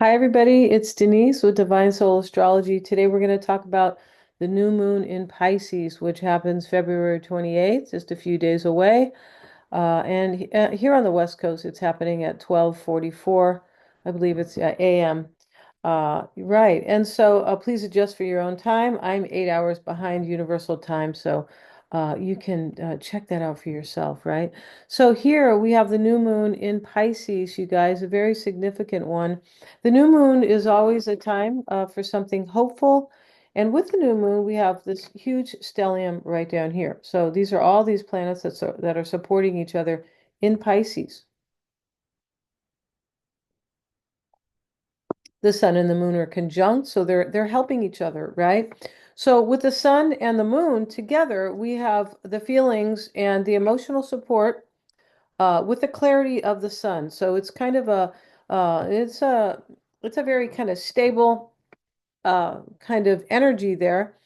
Hi, everybody. It's Denise with Divine Soul Astrology. Today, we're going to talk about the new moon in Pisces, which happens February 28th, just a few days away. And here on the West Coast, it's happening at 12:44, I believe it's a.m. Right. And so please adjust for your own time. I'm 8 hours behind Universal Time, so you can check that out for yourself, right? So here we have the new moon in Pisces, you guys, a very significant one. The new moon is always a time for something hopeful. And with the new moon, we have this huge stellium right down here. So these are all these planets that are supporting each other in Pisces. The sun and the moon are conjunct, so they're helping each other, right? So with the sun and the moon together, we have the feelings and the emotional support with the clarity of the sun. So it's kind of a uh, it's a it's a very kind of stable kind of energy there.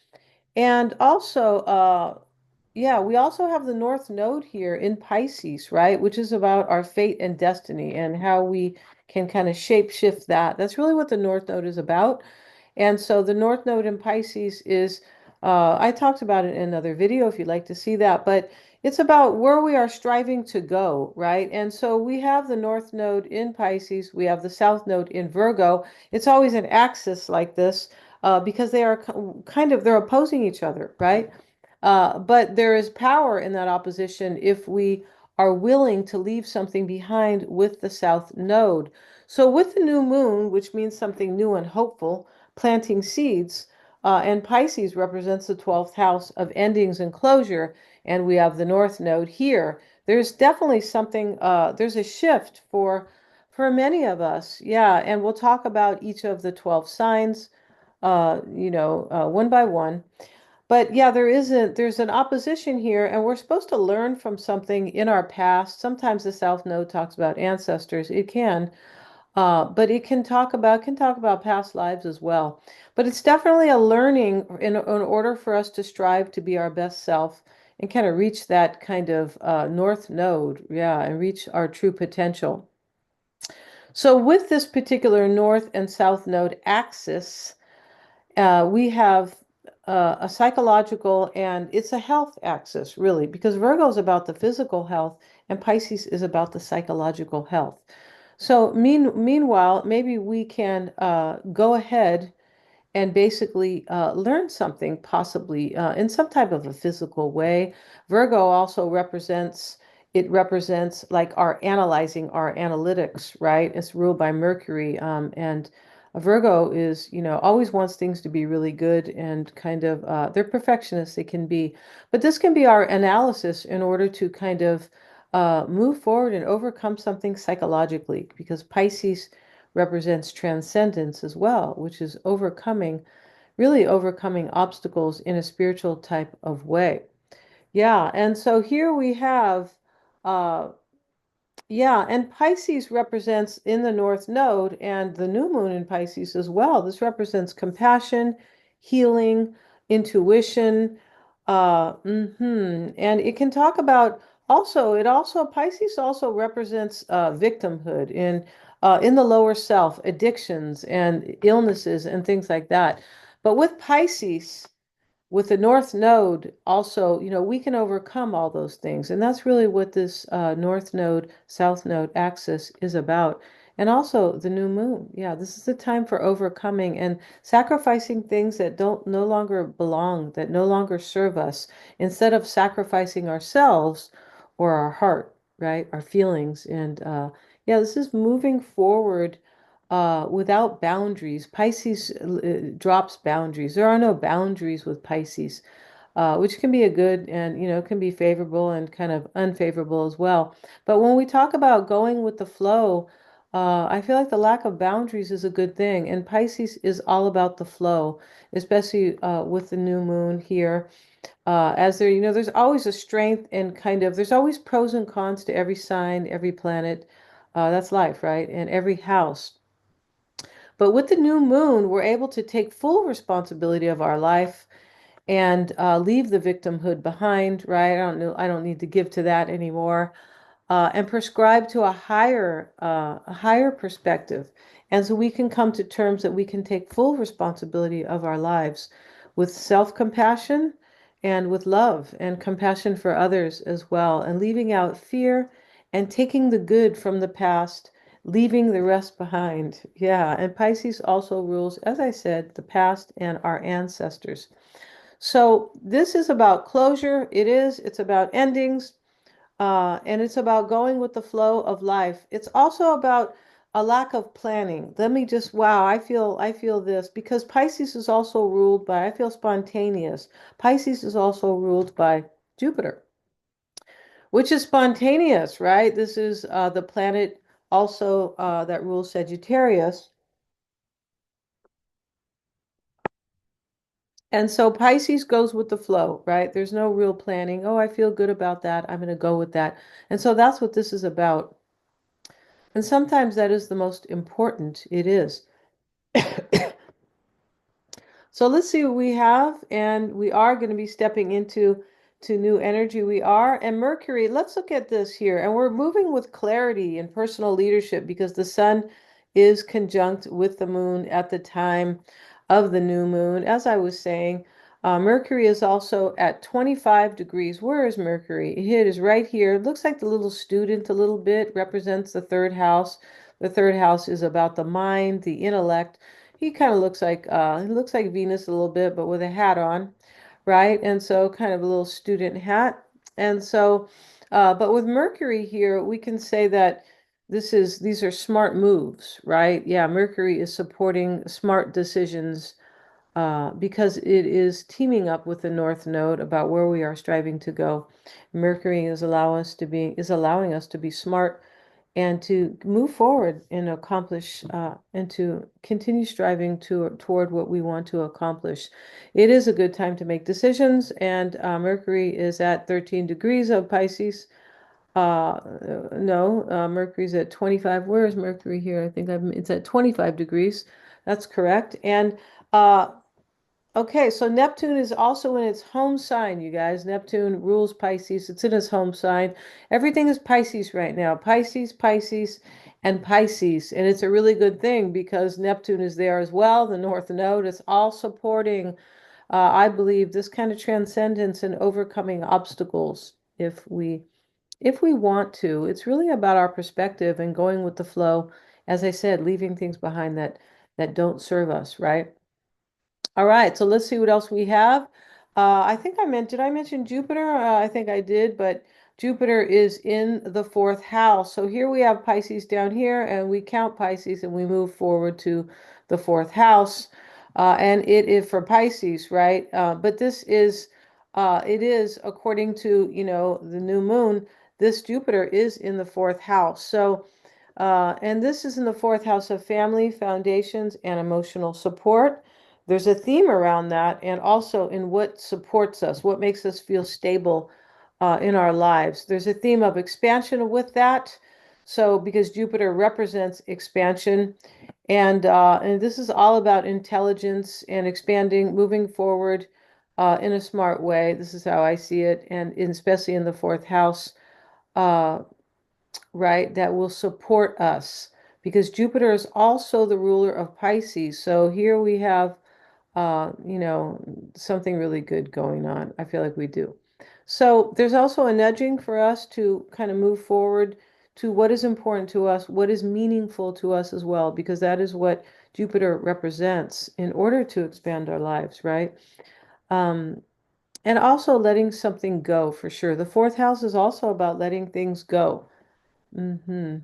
And also, yeah, we also have the North Node here in Pisces, right? Which is about our fate and destiny and how we can kind of shape shift that. That's really what the North Node is about. And so the North Node in Pisces is, I talked about it in another video if you'd like to see that, but it's about where we are striving to go, right? And so we have the North Node in Pisces, we have the South Node in Virgo. It's always an axis like this because they are kind of, they're opposing each other, right? But there is power in that opposition if we are willing to leave something behind with the South Node. So with the new moon, which means something new and hopeful, planting seeds, and Pisces represents the 12th house of endings and closure, and we have the North Node here. There's definitely something, there's a shift for many of us. Yeah, and we'll talk about each of the 12 signs, one by one. But yeah, there's an opposition here, and we're supposed to learn from something in our past. Sometimes the South Node talks about ancestors. It can, but it can talk about past lives as well. But it's definitely a learning in order for us to strive to be our best self and kind of reach that kind of North Node, yeah, and reach our true potential. So with this particular North and South Node axis, we have a psychological and it's a health axis, really, because Virgo is about the physical health and Pisces is about the psychological health. So, meanwhile, maybe we can go ahead and basically learn something, possibly in some type of a physical way. Virgo also represents like our analyzing, our analytics, right? It's ruled by Mercury, and Virgo is, always wants things to be really good and kind of they're perfectionists. They can be, but this can be our analysis in order to kind of move forward and overcome something psychologically, because Pisces represents transcendence as well, which is really overcoming obstacles in a spiritual type of way. Yeah, and so here we have, uh, yeah, and Pisces represents in the North Node and the new moon in Pisces as well. This represents compassion, healing, intuition, and it can talk about Pisces also represents victimhood in the lower self, addictions and illnesses and things like that. But with Pisces, with the North Node, also, we can overcome all those things. And that's really what this North Node, South Node axis is about. And also the new moon. Yeah, this is the time for overcoming and sacrificing things that don't no longer belong, that no longer serve us, instead of sacrificing ourselves or our heart, right? Our feelings. And yeah, this is moving forward without boundaries. Pisces drops boundaries. There are no boundaries with Pisces, which can be a good and, can be favorable and kind of unfavorable as well. But when we talk about going with the flow, I feel like the lack of boundaries is a good thing. And Pisces is all about the flow, especially with the new moon here. As there, there's always a strength and there's always pros and cons to every sign, every planet. That's life, right? And every house. But with the new moon, we're able to take full responsibility of our life and leave the victimhood behind, right? I don't know. I don't need to give to that anymore. and prescribe to a higher perspective. And so we can come to terms that we can take full responsibility of our lives with self-compassion and with love and compassion for others as well, and leaving out fear and taking the good from the past, leaving the rest behind. Yeah, and Pisces also rules, as I said, the past and our ancestors. So this is about closure. It's about endings. And it's about going with the flow of life. It's also about a lack of planning. Let me just, wow, I feel this because Pisces is also ruled by, I feel spontaneous. Pisces is also ruled by Jupiter, which is spontaneous, right? This is the planet also that rules Sagittarius. And so Pisces goes with the flow, right? There's no real planning. Oh, I feel good about that. I'm going to go with that. And so that's what this is about. And sometimes that is the most important. It is. So let's see what we have. And we are going to be stepping into new energy. We are. And Mercury, let's look at this here. And we're moving with clarity and personal leadership because the sun is conjunct with the moon at the time of the new moon. As I was saying, Mercury is also at 25 degrees. Where is Mercury? It is right here. It looks like the little student a little bit, represents the third house. The third house is about the mind, the intellect. He looks like Venus a little bit, but with a hat on, right? And so kind of a little student hat. And so, but with Mercury here, we can say that these are smart moves, right? Yeah, Mercury is supporting smart decisions because it is teaming up with the North Node about where we are striving to go. Mercury is allowing us to be smart and to move forward and accomplish and to continue striving toward what we want to accomplish. It is a good time to make decisions, and Mercury is at 13 degrees of Pisces. No, Mercury's at 25. Where is Mercury here? It's at 25 degrees. That's correct. And okay, so Neptune is also in its home sign, you guys. Neptune rules Pisces. It's in its home sign. Everything is Pisces right now. Pisces, Pisces, and Pisces. And it's a really good thing because Neptune is there as well, the North Node. It's all supporting, I believe, this kind of transcendence and overcoming obstacles if we want to. It's really about our perspective and going with the flow. As I said, leaving things behind that don't serve us, right? All right, so let's see what else we have. Did I mention Jupiter? I think I did, but Jupiter is in the fourth house. So here we have Pisces down here, and we count Pisces and we move forward to the fourth house. And it is for Pisces, right? But it is according to, the new moon, this Jupiter is in the fourth house. So, and this is in the fourth house of family, foundations, and emotional support. There's a theme around that, and also in what supports us, what makes us feel stable in our lives. There's a theme of expansion with that. So, because Jupiter represents expansion, and this is all about intelligence and expanding, moving forward in a smart way. This is how I see it, and especially in the fourth house. Uh, right, that will support us because Jupiter is also the ruler of Pisces. So here we have, something really good going on. I feel like we do. So there's also a nudging for us to kind of move forward to what is important to us, what is meaningful to us as well, because that is what Jupiter represents in order to expand our lives, right? Um, and also letting something go for sure. The fourth house is also about letting things go. Hmm.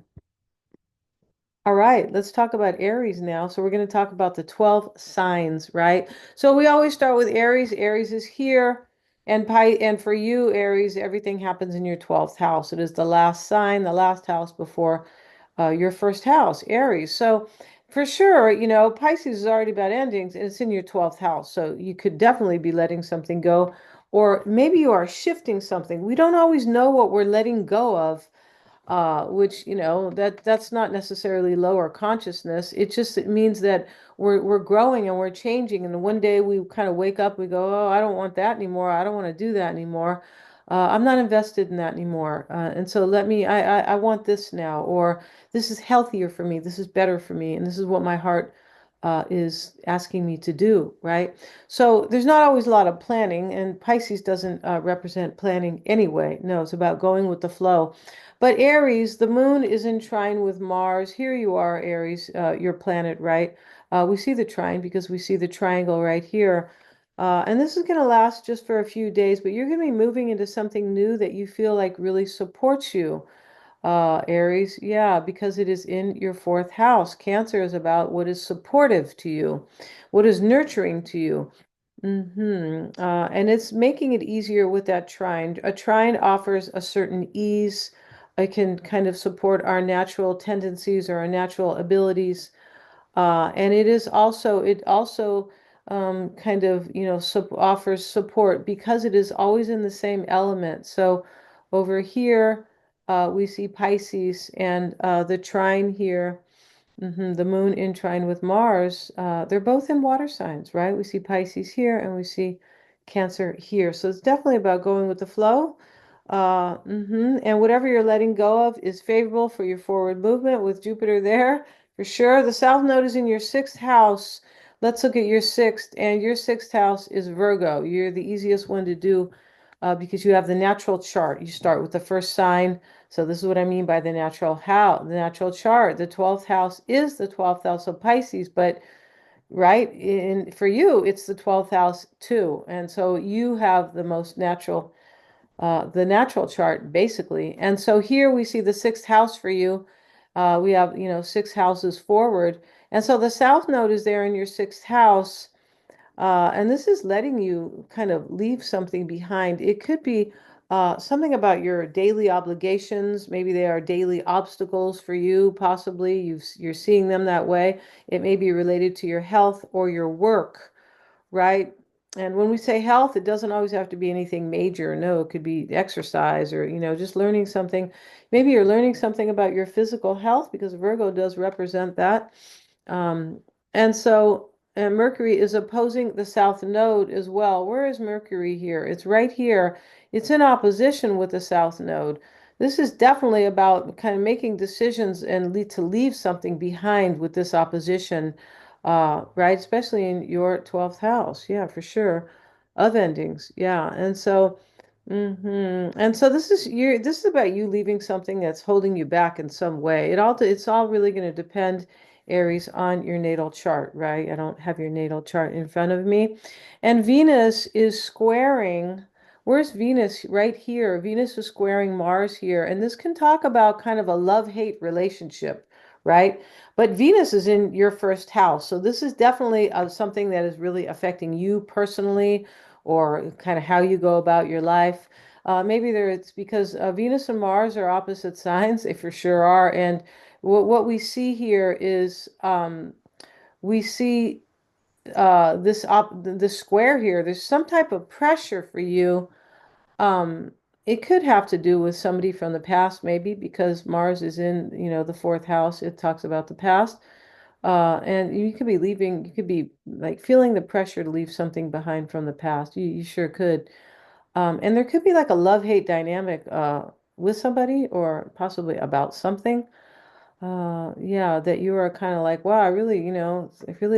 All right, let's talk about Aries now. So we're going to talk about the 12 signs, right? So we always start with Aries. Aries is here. And for you, Aries, everything happens in your 12th house. It is the last sign, the last house before your first house, Aries. So for sure, Pisces is already about endings and it's in your 12th house. So you could definitely be letting something go, or maybe you are shifting something. We don't always know what we're letting go of, which that's not necessarily lower consciousness. It means that we're growing and we're changing, and one day we kind of wake up, we go, oh, I don't want that anymore, I don't want to do that anymore. I'm not invested in that anymore. And so I want this now, or this is healthier for me. This is better for me. And this is what my heart is asking me to do, right? So there's not always a lot of planning, and Pisces doesn't represent planning anyway. No, it's about going with the flow. But Aries, the moon is in trine with Mars. Here you are, Aries, your planet, right? We see the trine because we see the triangle right here. And this is going to last just for a few days, but you're going to be moving into something new that you feel like really supports you, Aries. Yeah, because it is in your fourth house. Cancer is about what is supportive to you, what is nurturing to you. And it's making it easier with that trine. A trine offers a certain ease. It can kind of support our natural tendencies or our natural abilities. And it also kind of, offers support because it is always in the same element. So over here, we see Pisces and the trine here. The moon in trine with Mars, they're both in water signs, right? We see Pisces here and we see Cancer here. So it's definitely about going with the flow. And whatever you're letting go of is favorable for your forward movement with Jupiter there, for sure. The South Node is in your sixth house. Let's look at your sixth, and your sixth house is Virgo. You're the easiest one to do because you have the natural chart. You start with the first sign. So this is what I mean by the natural house, the natural chart. The 12th house is the 12th house of Pisces, but right in for you, it's the 12th house too. And so you have the natural chart basically. And so here we see the sixth house for you. We have, six houses forward. And so the South Node is there in your sixth house. And this is letting you kind of leave something behind. It could be something about your daily obligations. Maybe they are daily obstacles for you, possibly. You're seeing them that way. It may be related to your health or your work, right? And when we say health, it doesn't always have to be anything major. No, it could be exercise or, just learning something. Maybe you're learning something about your physical health because Virgo does represent that. Um, and so Mercury is opposing the South Node as well. Where is Mercury here? It's right here. It's in opposition with the South Node. This is definitely about kind of making decisions and to leave something behind with this opposition, right? Especially in your 12th house. Yeah, for sure. Of endings. Yeah. And so this is about you leaving something that's holding you back in some way. It's all really going to depend, Aries, on your natal chart, right? I don't have your natal chart in front of me. And Venus is squaring, where's Venus? Right here. Venus is squaring Mars here. And this can talk about kind of a love-hate relationship, right? But Venus is in your first house. So this is definitely something that is really affecting you personally or kind of how you go about your life. Maybe it's because Venus and Mars are opposite signs. They for sure are. And what we see here is we see this square here. There's some type of pressure for you. Um, it could have to do with somebody from the past, maybe because Mars is in, the fourth house. It talks about the past. And you could be like feeling the pressure to leave something behind from the past. You sure could. And there could be like a love-hate dynamic with somebody or possibly about something. Yeah, that you are kind of like, wow, I really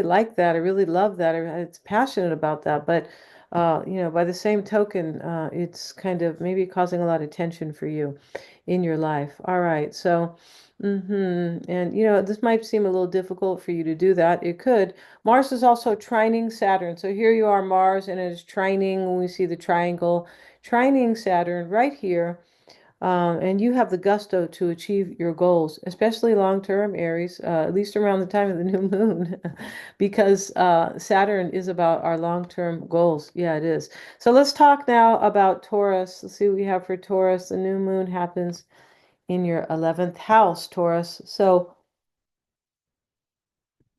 like that. I really love that. It's passionate about that. But, by the same token, it's kind of maybe causing a lot of tension for you in your life. All right. So, and, this might seem a little difficult for you to do that. It could. Mars is also trining Saturn. So here you are, Mars, and it is trining when we see the triangle, trining Saturn right here. And you have the gusto to achieve your goals, especially long term, Aries, at least around the time of the new moon, because Saturn is about our long term goals. Yeah, it is. So let's talk now about Taurus. Let's see what we have for Taurus. The new moon happens in your 11th house, Taurus. So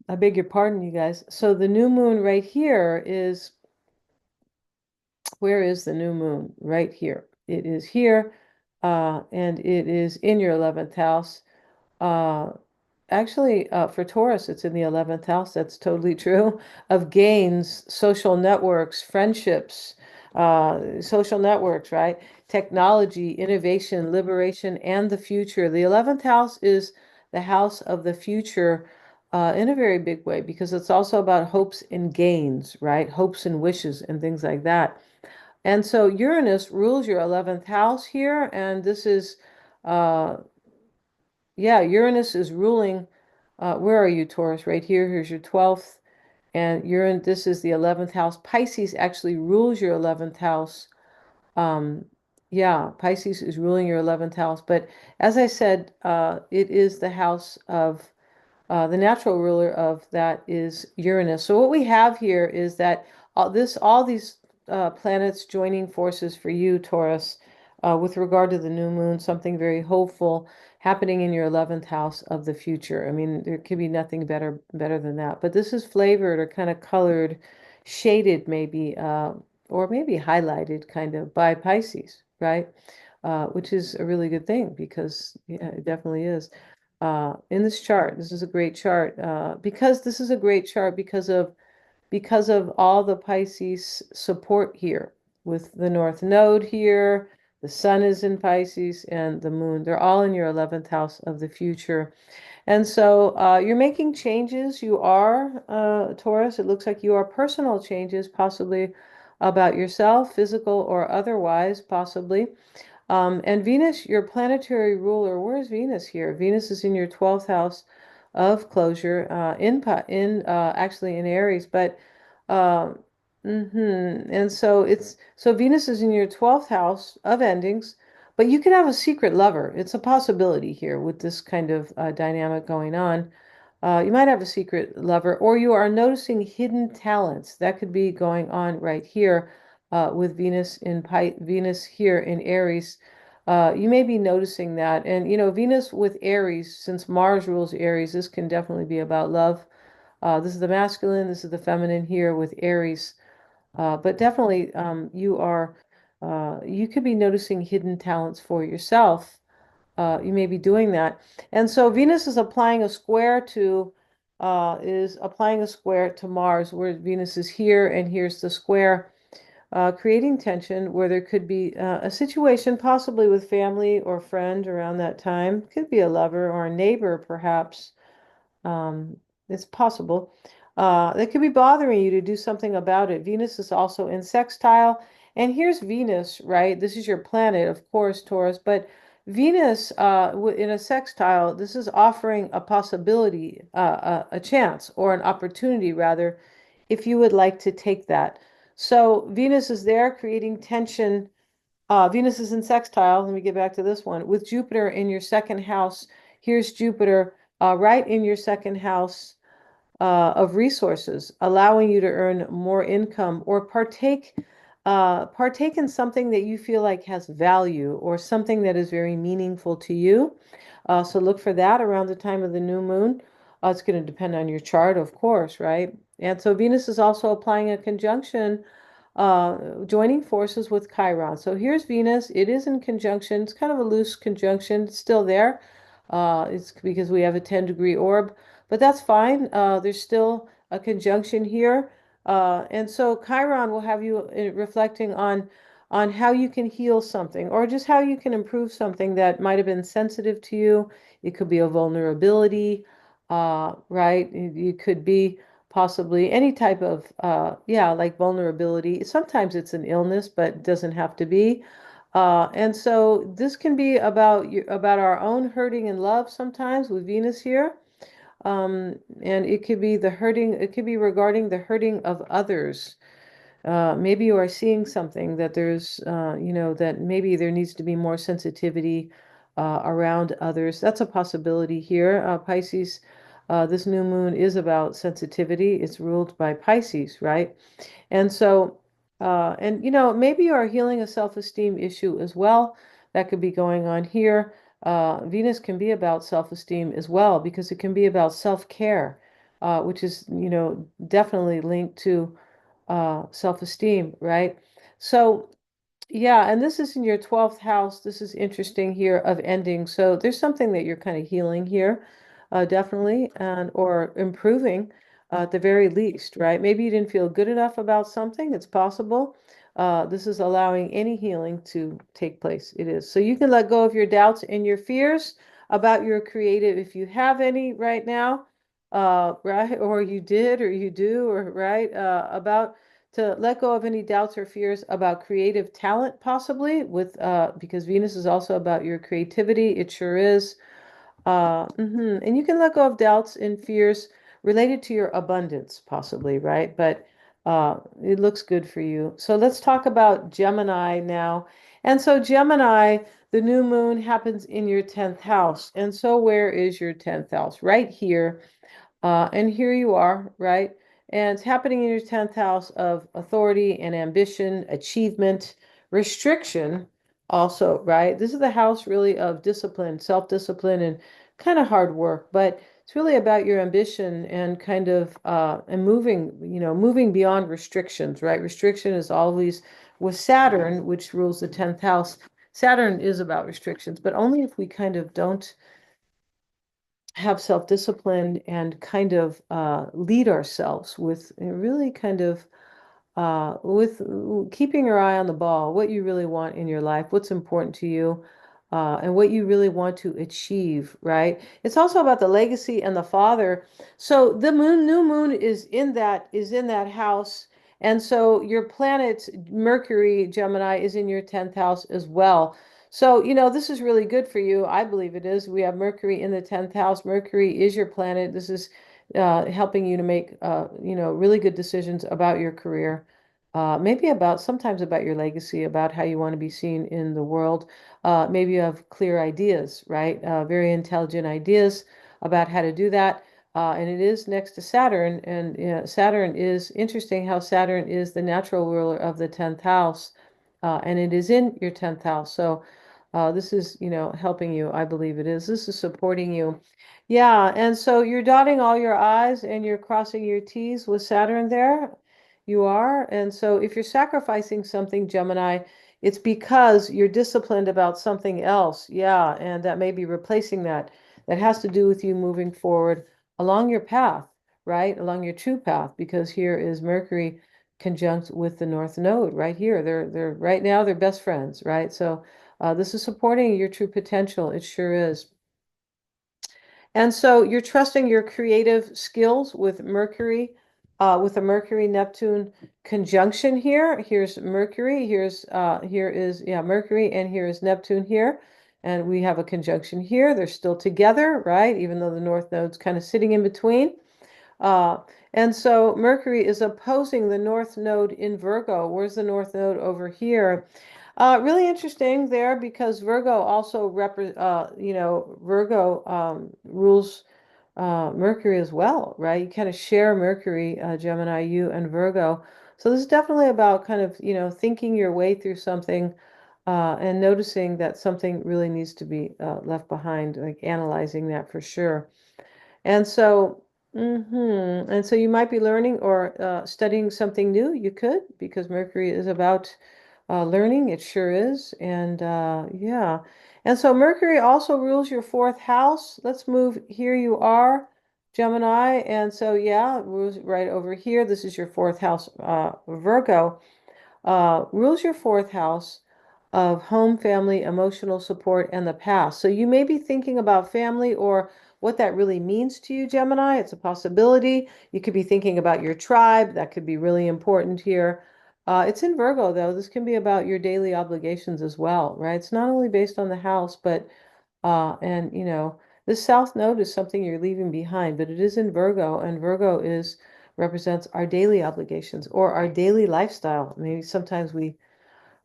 I beg your pardon, you guys. So the new moon right here is, where is the new moon? Right here. It is here, and it is in your 11th house. Uh, Actually, for Taurus, it's in the 11th house. That's totally true. Of gains, social networks, friendships. social networks, right? Technology, innovation, liberation, and the future. The 11th house is the house of the future in a very big way because it's also about hopes and gains, right? Hopes and wishes and things like that. And so Uranus rules your 11th house here, and this is, uh, yeah, Uranus is ruling. Where are you, Taurus? Right here. Here's your 12th. And Uranus, this is the 11th house. Pisces actually rules your 11th house. Um, yeah, Pisces is ruling your 11th house. But as I said, it is the house of the natural ruler of that is Uranus. So what we have here is that all these planets joining forces for you, Taurus, with regard to the new moon, something very hopeful happening in your 11th house of the future. I mean, there could be nothing better than that. But this is flavored or kind of colored, shaded maybe, or maybe highlighted kind of by Pisces, right? Which is a really good thing because yeah, it definitely is in this chart. This is a great chart because this is a great chart because of all the Pisces support here with the North Node here. The Sun is in Pisces and the Moon. They're all in your 11th house of the future. And so you're making changes. You are, Taurus. It looks like you are personal changes, possibly about yourself, physical or otherwise, possibly. And Venus, your planetary ruler, where's Venus here? Venus is in your 12th house of closure, actually in Aries, but um, and so Venus is in your 12th house of endings, but you could have a secret lover. It's a possibility here with this kind of dynamic going on. You might have a secret lover, or you are noticing hidden talents. That could be going on right here with Venus here in Aries. You may be noticing that. And, you know, Venus with Aries, since Mars rules Aries, this can definitely be about love. This is the masculine, this is the feminine here with Aries. But definitely, you could be noticing hidden talents for yourself. You may be doing that. And so Venus is applying a square to Mars, where Venus is here, and here's the square, creating tension where there could be a situation, possibly with family or friend around that time. Could be a lover or a neighbor, perhaps, um, it's possible. That could be bothering you to do something about it. Venus is also in sextile. And here's Venus, right? This is your planet, of course, Taurus. But Venus in a sextile, this is offering a possibility, a chance, or an opportunity, rather, if you would like to take that. So Venus is there creating tension. Venus is in sextile. Let me get back to this one. With Jupiter in your second house, here's Jupiter right in your second house of resources, allowing you to earn more income or partake in something that you feel like has value or something that is very meaningful to you. So look for that around the time of the new moon. It's going to depend on your chart, of course, right? And so Venus is also applying a conjunction joining forces with Chiron. So here's Venus. It is in conjunction. It's kind of a loose conjunction. It's still there. It's because we have a 10-degree orb, but that's fine. There's still a conjunction here. And so Chiron will have you reflecting on how you can heal something or just how you can improve something that might have been sensitive to you. It could be a vulnerability, right? It could be possibly any type of yeah, like vulnerability. Sometimes it's an illness, but it doesn't have to be. And so this can be about our own hurting and love sometimes with Venus here. And it could be it could be regarding the hurting of others. Maybe you are seeing something that that maybe there needs to be more sensitivity around others. That's a possibility here. Pisces, this new moon is about sensitivity. It's ruled by Pisces, right? And so, maybe you are healing a self-esteem issue as well. That could be going on here. Venus can be about self-esteem as well because it can be about self-care, which is, definitely linked to self-esteem, right? So, yeah, and this is in your 12th house. This is interesting here of ending. So there's something that you're kind of healing here, definitely, and or improving at the very least, right? Maybe you didn't feel good enough about something. It's possible. This is allowing any healing to take place. It is. So you can let go of your doubts and your fears about your creative, if you have any right now, right? Or you did, or you do, or right, about to let go of any doubts or fears about creative talent, possibly with because Venus is also about your creativity. It sure is. And you can let go of doubts and fears related to your abundance, possibly, right? But it looks good for you. So let's talk about Gemini now. And so, Gemini, the new moon happens in your 10th house. And so, where is your 10th house? Right here. And here you are, right? And it's happening in your 10th house of authority and ambition, achievement, restriction, also, right? This is the house really of discipline, self-discipline, and kind of hard work, but it's really about your ambition and kind of and moving, moving beyond restrictions, right? Restriction is always with Saturn, which rules the 10th house. Saturn is about restrictions, but only if we kind of don't have self-discipline and kind of lead ourselves with really kind of with keeping your eye on the ball, what you really want in your life, what's important to you, and what you really want to achieve, right? It's also about the legacy and the father. So the new moon is in that house. And so your planet, Mercury, Gemini, is in your 10th house as well. So, this is really good for you. I believe it is. We have Mercury in the 10th house. Mercury is your planet. This is helping you to make, really good decisions about your career, maybe sometimes about your legacy, about how you want to be seen in the world. Maybe you have clear ideas, right? Very intelligent ideas about how to do that. And it is next to Saturn. And Saturn is interesting how Saturn is the natural ruler of the 10th house. And it is in your 10th house. So this is, helping you. I believe it is. This is supporting you. Yeah, and so you're dotting all your I's and you're crossing your T's with Saturn there. You are. And so if you're sacrificing something, Gemini, it's because you're disciplined about something else. Yeah, and that may be replacing that. That has to do with you moving forward along your path, right? Along your true path, because here is Mercury conjunct with the North Node right here. They're right now they're best friends, right? So this is supporting your true potential. It sure is. And so you're trusting your creative skills with Mercury, with a Mercury Neptune conjunction here. Here's Mercury, here is yeah, Mercury, and here is Neptune here. And we have a conjunction here. They're still together, right? Even though the North Node's kind of sitting in between. Uh, and so Mercury is opposing the North Node in Virgo. Where's the North Node over here? Really interesting there because Virgo also Virgo rules Mercury as well, right? You kind of share Mercury, Gemini, you and Virgo. So this is definitely about kind of, thinking your way through something and noticing that something really needs to be left behind, like analyzing that for sure. And so, and so you might be learning or studying something new. You could, because Mercury is about learning. It sure is. And yeah. And so Mercury also rules your fourth house. Let's move. Here you are, Gemini. And so, yeah, rules right over here. This is your fourth house, Virgo. Rules your fourth house of home, family, emotional support, and the past. So you may be thinking about family or what that really means to you, Gemini. It's a possibility. You could be thinking about your tribe. That could be really important here. It's in Virgo, though. This can be about your daily obligations as well, right? It's not only based on the house, but and this South Node is something you're leaving behind, but it is in Virgo, and Virgo is represents our daily obligations or our daily lifestyle. Maybe sometimes we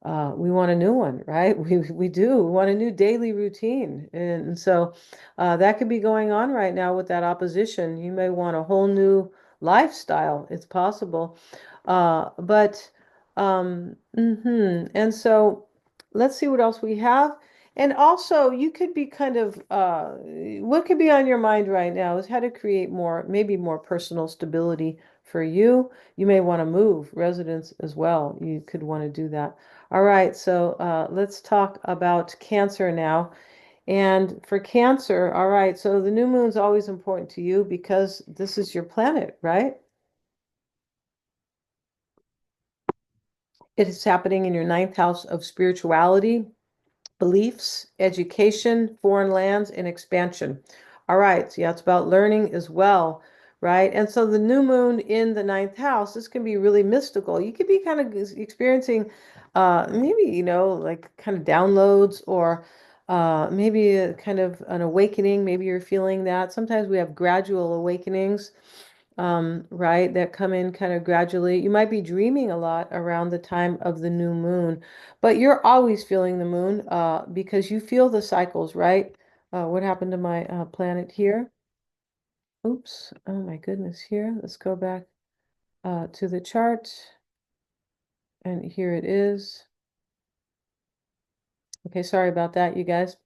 want a new one, right? We do. We want a new daily routine, and so that could be going on right now with that opposition. You may want a whole new lifestyle. It's possible, but and so let's see what else we have. And also, you could be kind of what could be on your mind right now is how to create more, maybe more personal stability for you. You may want to move residence as well. You could want to do that. All right, so let's talk about Cancer now. And for Cancer, all right, so the new moon's always important to you because this is your planet, right? It is happening in your ninth house of spirituality, beliefs, education, foreign lands, and expansion. All right, so yeah, it's about learning as well, right? And so the new moon in the ninth house, this can be really mystical. You could be kind of experiencing maybe, like kind of downloads or maybe a kind of an awakening. Maybe you're feeling that. Sometimes we have gradual awakenings, right, that come in kind of gradually. You might be dreaming a lot around the time of the new moon, but you're always feeling the moon because you feel the cycles, right? What happened to my planet here? Oops. Oh my goodness. Here, let's go back to the chart. And here it is. Okay, sorry about that, you guys.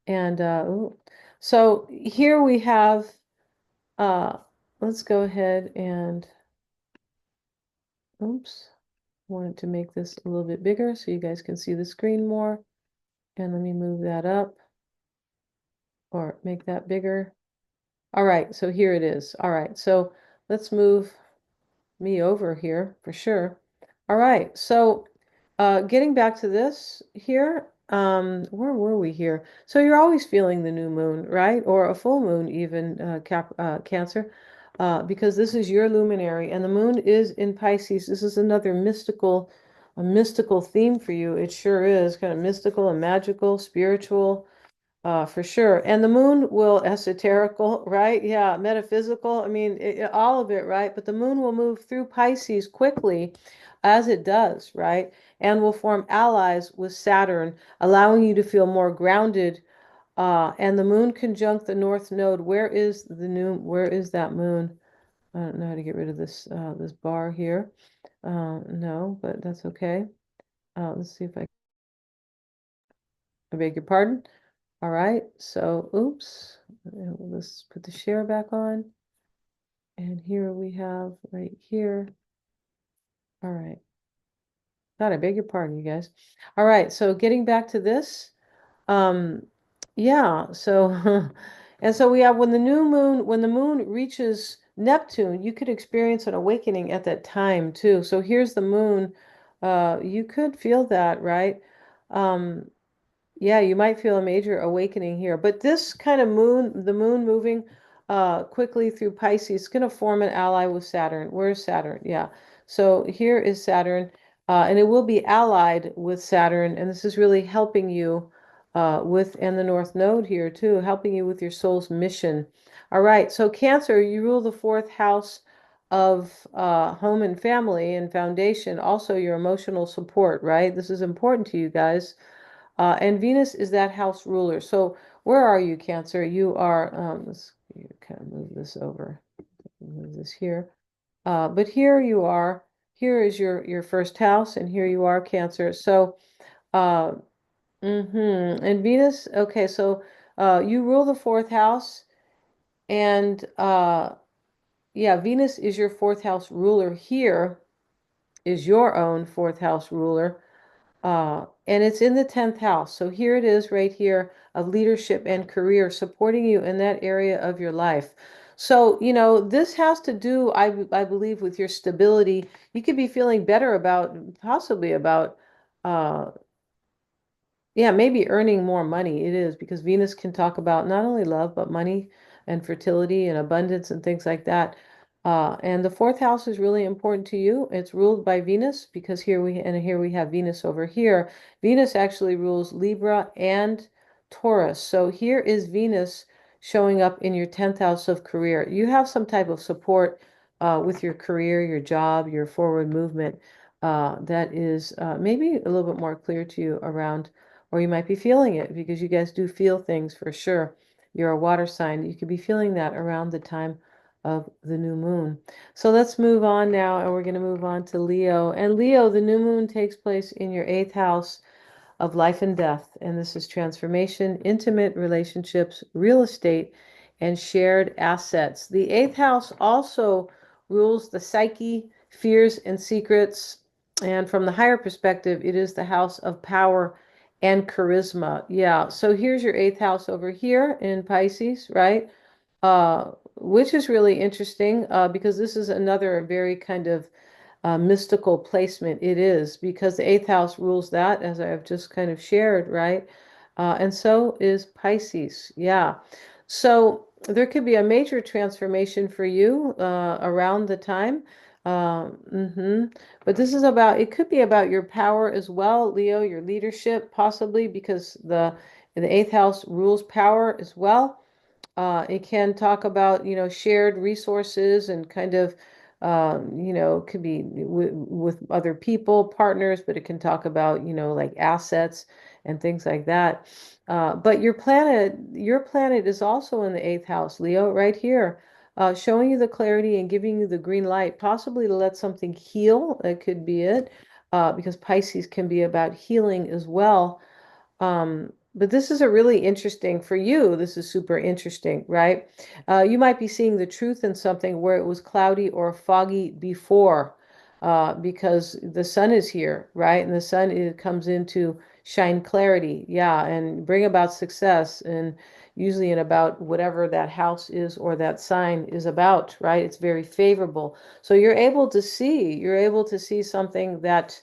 And ooh. So here we have, uh, let's go ahead and, oops. Wanted to make this a little bit bigger so you guys can see the screen more. And let me move that up or make that bigger. All right, so here it is. All right, so let's move me over here for sure. All right, so getting back to this here, where were we here? So you're always feeling the new moon, right? Or a full moon even, Cancer, because this is your luminary and the moon is in Pisces. This is another a mystical theme for you. It sure is kind of mystical and magical, spiritual. For sure. And the moon will esoterical, right? Yeah, metaphysical. I mean, all of it, right? But the moon will move through Pisces quickly as it does, right? And will form allies with Saturn, allowing you to feel more grounded. And the moon conjunct the north node. Where is the new, where is that moon? I don't know how to get rid of this bar here. No, but that's okay. Let's see if I beg your pardon. All right, so oops, let's put the share back on. And here we have right here. All right. God, I beg your pardon, you guys. All right, so getting back to this, um, yeah, so and so we have when the moon reaches Neptune, you could experience an awakening at that time too. So here's the moon. You could feel that, right? Um, Yeah, you might feel a major awakening here, but this kind of moon, the moon moving quickly through Pisces, is going to form an ally with Saturn. Where's Saturn? Yeah. So here is Saturn, and it will be allied with Saturn, and this is really helping you and the North Node here too, helping you with your soul's mission. All right, so Cancer, you rule the fourth house of home and family and foundation, also your emotional support, right? This is important to you guys. And Venus is that house ruler. So where are you, Cancer? You are, let's kind of move this over, move this here. But here you are. Here is your first house, and here you are, Cancer. So, uh, and Venus, okay, so you rule the fourth house, and yeah, Venus is your fourth house ruler. Here is your own fourth house ruler. And it's in the 10th house. So here it is right here of leadership and career supporting you in that area of your life. So, this has to do, I believe, with your stability. You could be feeling better about, possibly about, uh, yeah, maybe earning more money. It is because Venus can talk about not only love, but money and fertility and abundance and things like that. And the fourth house is really important to you. It's ruled by Venus because here we have Venus over here. Venus actually rules Libra and Taurus. So here is Venus showing up in your 10th house of career. You have some type of support with your career, your job, your forward movement that is maybe a little bit more clear to you around, or you might be feeling it because you guys do feel things for sure. You're a water sign. You could be feeling that around the time of the new moon. So let's move on now, and we're going to move on to Leo. And Leo, the new moon takes place in your eighth house of life and death. And this is transformation, intimate relationships, real estate, and shared assets. The eighth house also rules the psyche, fears, and secrets. And from the higher perspective, it is the house of power and charisma. Yeah. So here's your eighth house over here in Pisces, right? Which is really interesting because this is another very kind of mystical placement it is, because the eighth house rules that, as I have just kind of shared, right? And so is Pisces. Yeah. So there could be a major transformation for you around the time. But this is about, it could be about your power as well, Leo, your leadership, possibly, because the eighth house rules power as well. It can talk about, shared resources and kind of, it could be with other people, partners, but it can talk about, like assets and things like that. But your planet is also in the eighth house, Leo, right here, showing you the clarity and giving you the green light, possibly to let something heal. That could be it, because Pisces can be about healing as well. But this is a really interesting for you. This is super interesting, right? You might be seeing the truth in something where it was cloudy or foggy before, because the sun is here, right? And the sun comes in to shine clarity, yeah, and bring about success, and usually in about whatever that house is or that sign is about, right? It's very favorable. So you're able to see something that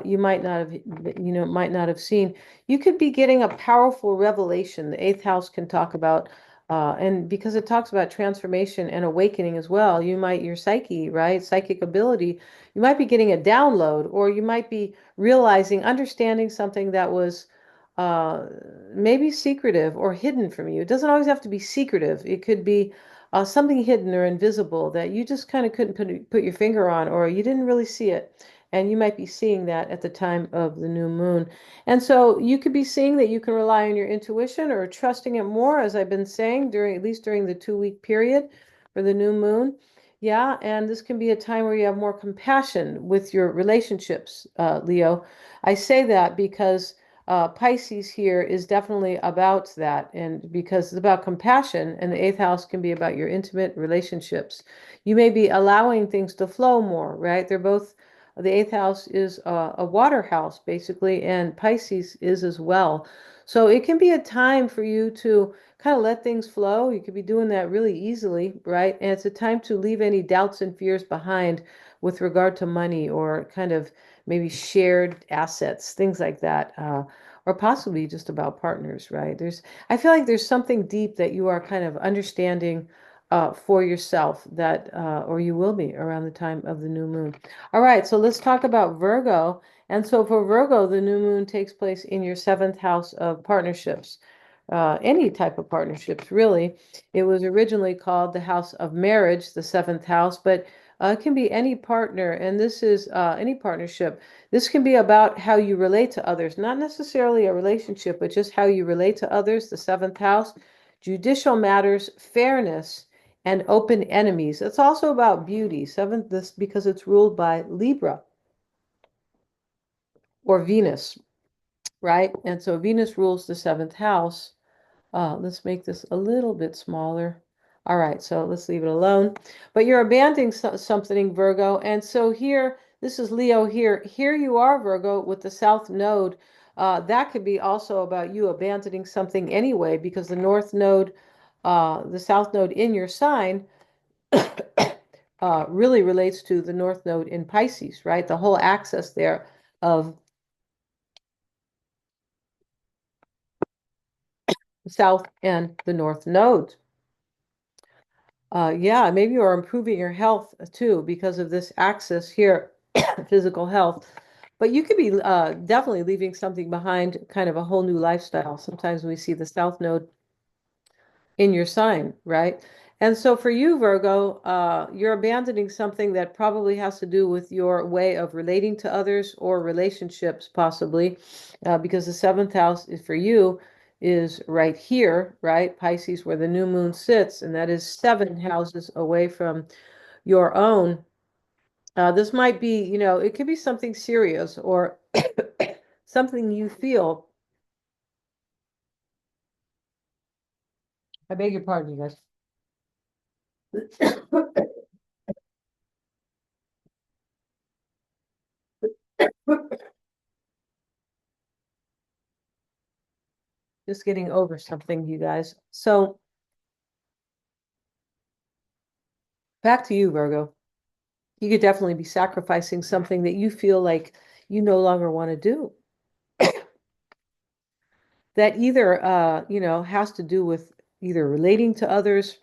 you might not have seen. You could be getting a powerful revelation. The eighth house can talk about, and because it talks about transformation and awakening as well, your psyche, right? Psychic ability, you might be getting a download, or you might be realizing, understanding something that was uh, maybe secretive or hidden from you. It doesn't always have to be secretive. It could be something hidden or invisible that you just kind of couldn't put your finger on, or you didn't really see it. And you might be seeing that at the time of the new moon. And so you could be seeing that you can rely on your intuition or trusting it more, as I've been saying, at least during the 2 week period for the new moon. Yeah, and this can be a time where you have more compassion with your relationships, Leo. I say that because Pisces here is definitely about that, and because it's about compassion, and the eighth house can be about your intimate relationships. You may be allowing things to flow more, right? The eighth house is a water house, basically, and Pisces is as well. So it can be a time for you to kind of let things flow. You could be doing that really easily, right? And it's a time to leave any doubts and fears behind with regard to money, or kind of maybe shared assets, things like that. Or possibly just about partners, right? I feel like there's something deep that you are kind of understanding for yourself, or you will be around the time of the new moon. All right, so let's talk about Virgo. And so for Virgo, the new moon takes place in your seventh house of partnerships, any type of partnerships, really. It was originally called the house of marriage, the seventh house, but it can be any partner, and this is any partnership. This can be about how you relate to others, not necessarily a relationship, but just how you relate to others, the seventh house, judicial matters, fairness, and open enemies. It's also about beauty. This because it's ruled by Libra or Venus, right? And so Venus rules the seventh house. Let's make this a little bit smaller. All right, so let's leave it alone. But you're abandoning something, Virgo. And so here, this is Leo here. Here you are, Virgo, with the South Node. That could be also about you abandoning something anyway, because the South Node in your sign really relates to the North Node in Pisces, right? The whole axis there of the South and the North Nodes. Yeah, maybe you are improving your health too because of this axis here, physical health. But you could be definitely leaving something behind, kind of a whole new lifestyle. Sometimes we see the South Node in your sign, right? And so for you, Virgo, you're abandoning something that probably has to do with your way of relating to others or relationships, possibly, because the seventh house is for you is right here, right? Pisces, where the new moon sits, and that is 7 houses away from your own. This might be, it could be something serious, or something you feel. I beg your pardon, you guys. Just getting over something, you guys. So back to you, Virgo. You could definitely be sacrificing something that you feel like you no longer want to do. That either, has to do with either relating to others.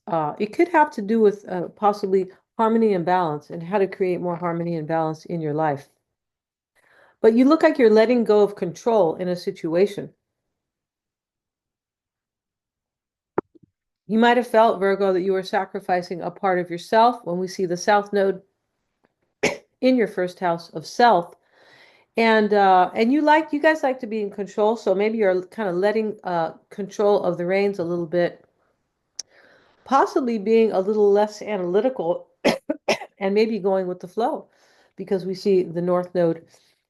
It could have to do with possibly harmony and balance and how to create more harmony and balance in your life. But you look like you're letting go of control in a situation. You might have felt, Virgo, that you were sacrificing a part of yourself when we see the South Node in your first house of self. And you guys like to be in control, so maybe you're kind of letting control of the reins a little bit, possibly being a little less analytical and maybe going with the flow, because we see the North Node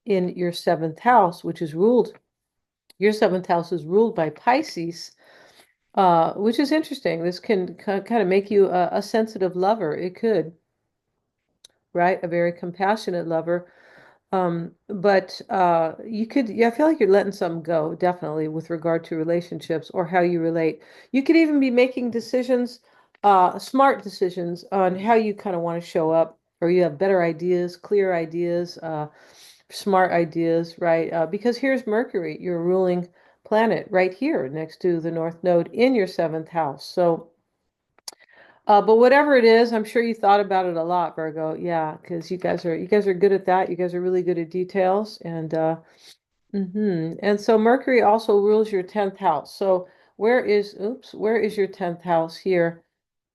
in your seventh house, your seventh house is ruled by Pisces, which is interesting. This can kind of make you a sensitive lover. It could, right? A very compassionate lover. But you could, yeah, I feel like you're letting something go, definitely, with regard to relationships or how you relate. You could even be making decisions, smart decisions on how you kind of want to show up, or you have better ideas, clear ideas, smart ideas, right? Because here's Mercury, your ruling planet, right here next to the North Node in your seventh house. So, but whatever it is, I'm sure you thought about it a lot, Virgo. Yeah, because you guys are good at that. You guys are really good at details, and so Mercury also rules your 10th house. So where is your 10th house here?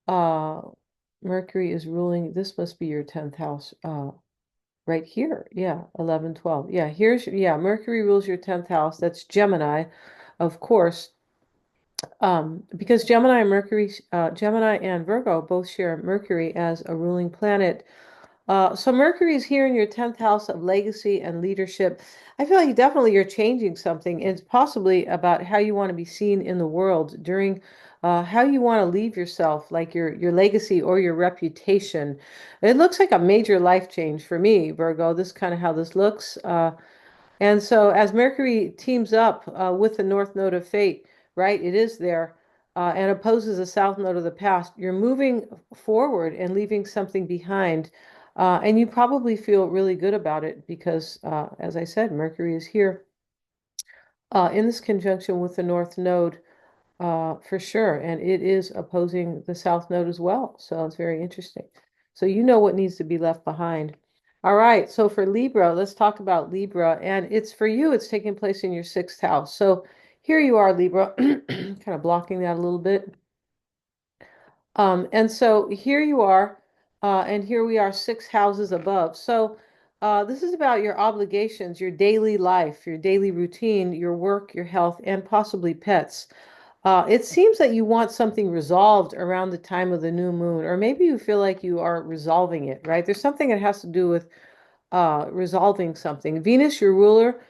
Uh, Mercury is ruling, this must be your 10th house. Right here. Yeah, 11, 12. Yeah, Mercury rules your 10th house. That's Gemini, of course. Because Gemini and Virgo both share Mercury as a ruling planet. So Mercury is here in your 10th house of legacy and leadership. I feel like definitely you're changing something. It's possibly about how you want to be seen in the world during how you want to leave yourself, like your legacy or your reputation. It looks like a major life change for me, Virgo. This is kind of how this looks. And so, as Mercury teams up with the North Node of Fate, right, it is there and opposes the South Node of the past, you're moving forward and leaving something behind. And you probably feel really good about it because, as I said, Mercury is here in this conjunction with the North Node for sure. And it is opposing the South Node as well. So it's very interesting. So you know what needs to be left behind. All right. So for Libra, let's talk about Libra. And it's for you, it's taking place in your sixth house. So here you are, Libra, kind of blocking that a little bit. And so here you are, and here we are 6 houses above. So this is about your obligations, your daily life, your daily routine, your work, your health, and possibly pets. It seems that you want something resolved around the time of the new moon, or maybe you feel like you are resolving it, right? There's something that has to do with resolving something. Venus, your ruler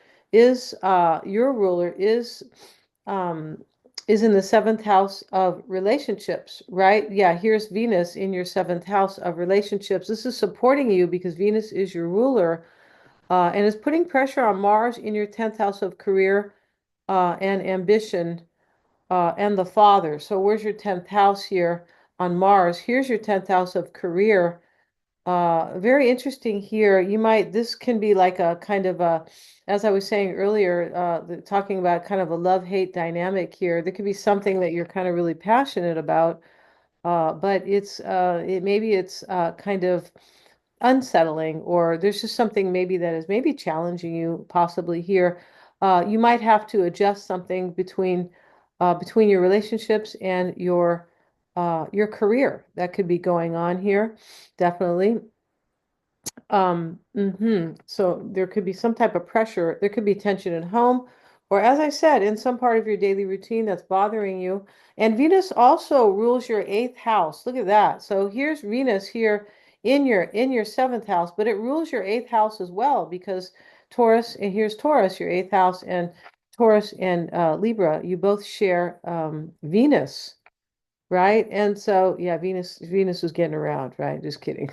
um, is in the seventh house of relationships, right? Yeah, here's Venus in your seventh house of relationships. This is supporting you because Venus is your ruler and is putting pressure on Mars in your 10th house of career and ambition and the father. So where's your 10th house here on Mars? Here's your 10th house of career. Very interesting here. This can be like a kind of as I was saying earlier, talking about kind of a love-hate dynamic here. There could be something that you're kind of really passionate about, but maybe it's kind of unsettling, or there's just something maybe that is maybe challenging you possibly here. You might have to adjust something between your relationships and your career that could be going on here, definitely. So there could be some type of pressure. There could be tension at home, or as I said, in some part of your daily routine that's bothering you. And Venus also rules your eighth house. Look at that. So here's Venus here in your seventh house, but it rules your eighth house as well because Taurus, and here's Taurus, your eighth house, and Taurus and Libra, you both share Venus, right? And so yeah, Venus was getting around, right? Just kidding.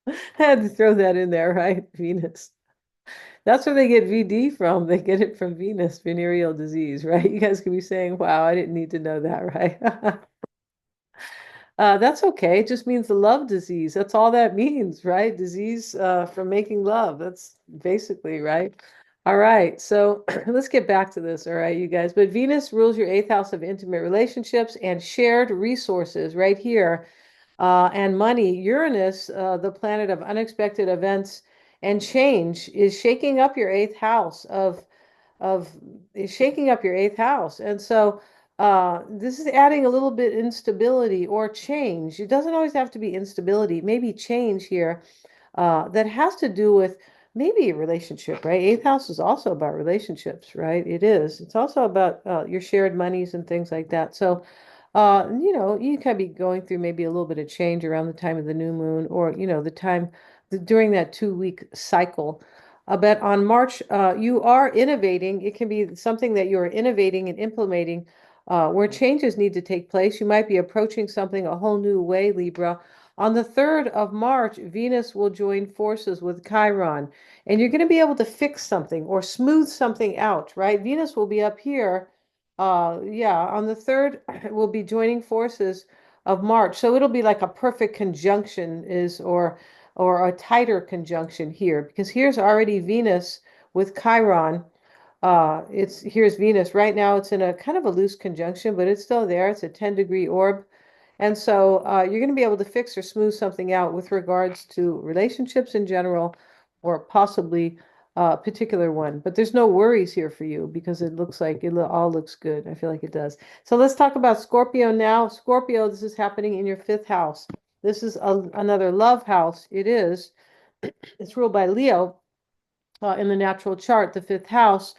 I had to throw that in there, right? Venus. That's where they get VD from. They get it from Venus, venereal disease, right? You guys could be saying, wow, I didn't need to know that, right? That's okay. It just means the love disease. That's all that means, right? Disease from making love. That's basically right. All right. So let's get back to this. All right, you guys. But Venus rules your eighth house of intimate relationships and shared resources right here. And money. Uranus, the planet of unexpected events and change, is shaking up your eighth house of is shaking up your eighth house. And so this is adding a little bit instability or change. It doesn't always have to be instability, maybe change here that has to do with maybe a relationship, right? Eighth house is also about relationships, right? It is. It's also about your shared monies and things like that. So, you can be going through maybe a little bit of change around the time of the new moon or, the time during that 2 week cycle. But on March, you are innovating. It can be something that you are innovating and implementing where changes need to take place. You might be approaching something a whole new way, Libra. On the 3rd of March, Venus will join forces with Chiron, and you're going to be able to fix something or smooth something out, right? Venus will be up here. Yeah, on the 3rd, we'll be joining forces of March. So it'll be like a perfect conjunction or a tighter conjunction here because here's already Venus with Chiron. Here's Venus. Right now it's in a kind of a loose conjunction, but it's still there. It's a 10-degree orb. And so you're going to be able to fix or smooth something out with regards to relationships in general, or possibly a particular one. But there's no worries here for you because it looks like all looks good. I feel like it does. So let's talk about Scorpio now. Scorpio, this is happening in your fifth house. This is another love house. It is. It's ruled by Leo in the natural chart, the fifth house.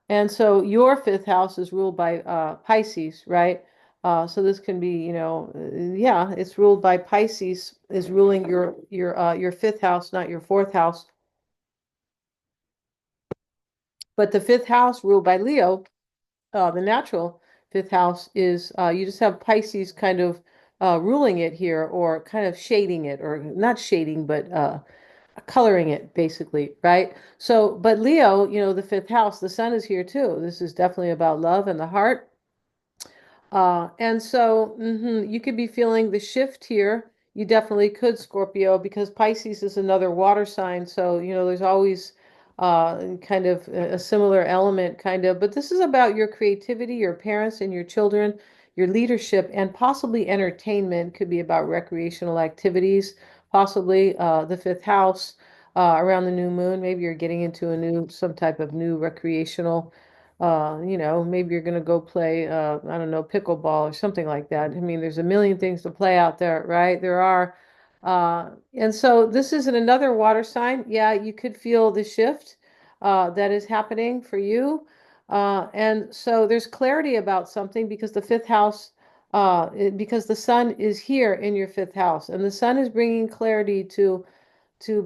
And so your fifth house is ruled by Pisces, right? So this can be, yeah, it's ruled by Pisces, is ruling your fifth house, not your fourth house. But the fifth house ruled by Leo, the natural fifth house is you just have Pisces kind of ruling it here, or kind of shading it, or not shading, but coloring it basically, right? So, but Leo, the fifth house, the sun is here too. This is definitely about love and the heart. And so you could be feeling the shift here. You definitely could, Scorpio, because Pisces is another water sign. So, there's always kind of a similar element, kind of. But this is about your creativity, your parents and your children, your leadership, and possibly entertainment. Could be about recreational activities, possibly the fifth house around the new moon. Maybe you're getting into some type of new recreational maybe you're going to go play, I don't know, pickleball or something like that. I mean, there's a million things to play out there, right? There are. And so this is in another water sign. Yeah, you could feel the shift that is happening for you. And so there's clarity about something because the fifth house, because the sun is here in your fifth house, and the sun is bringing clarity to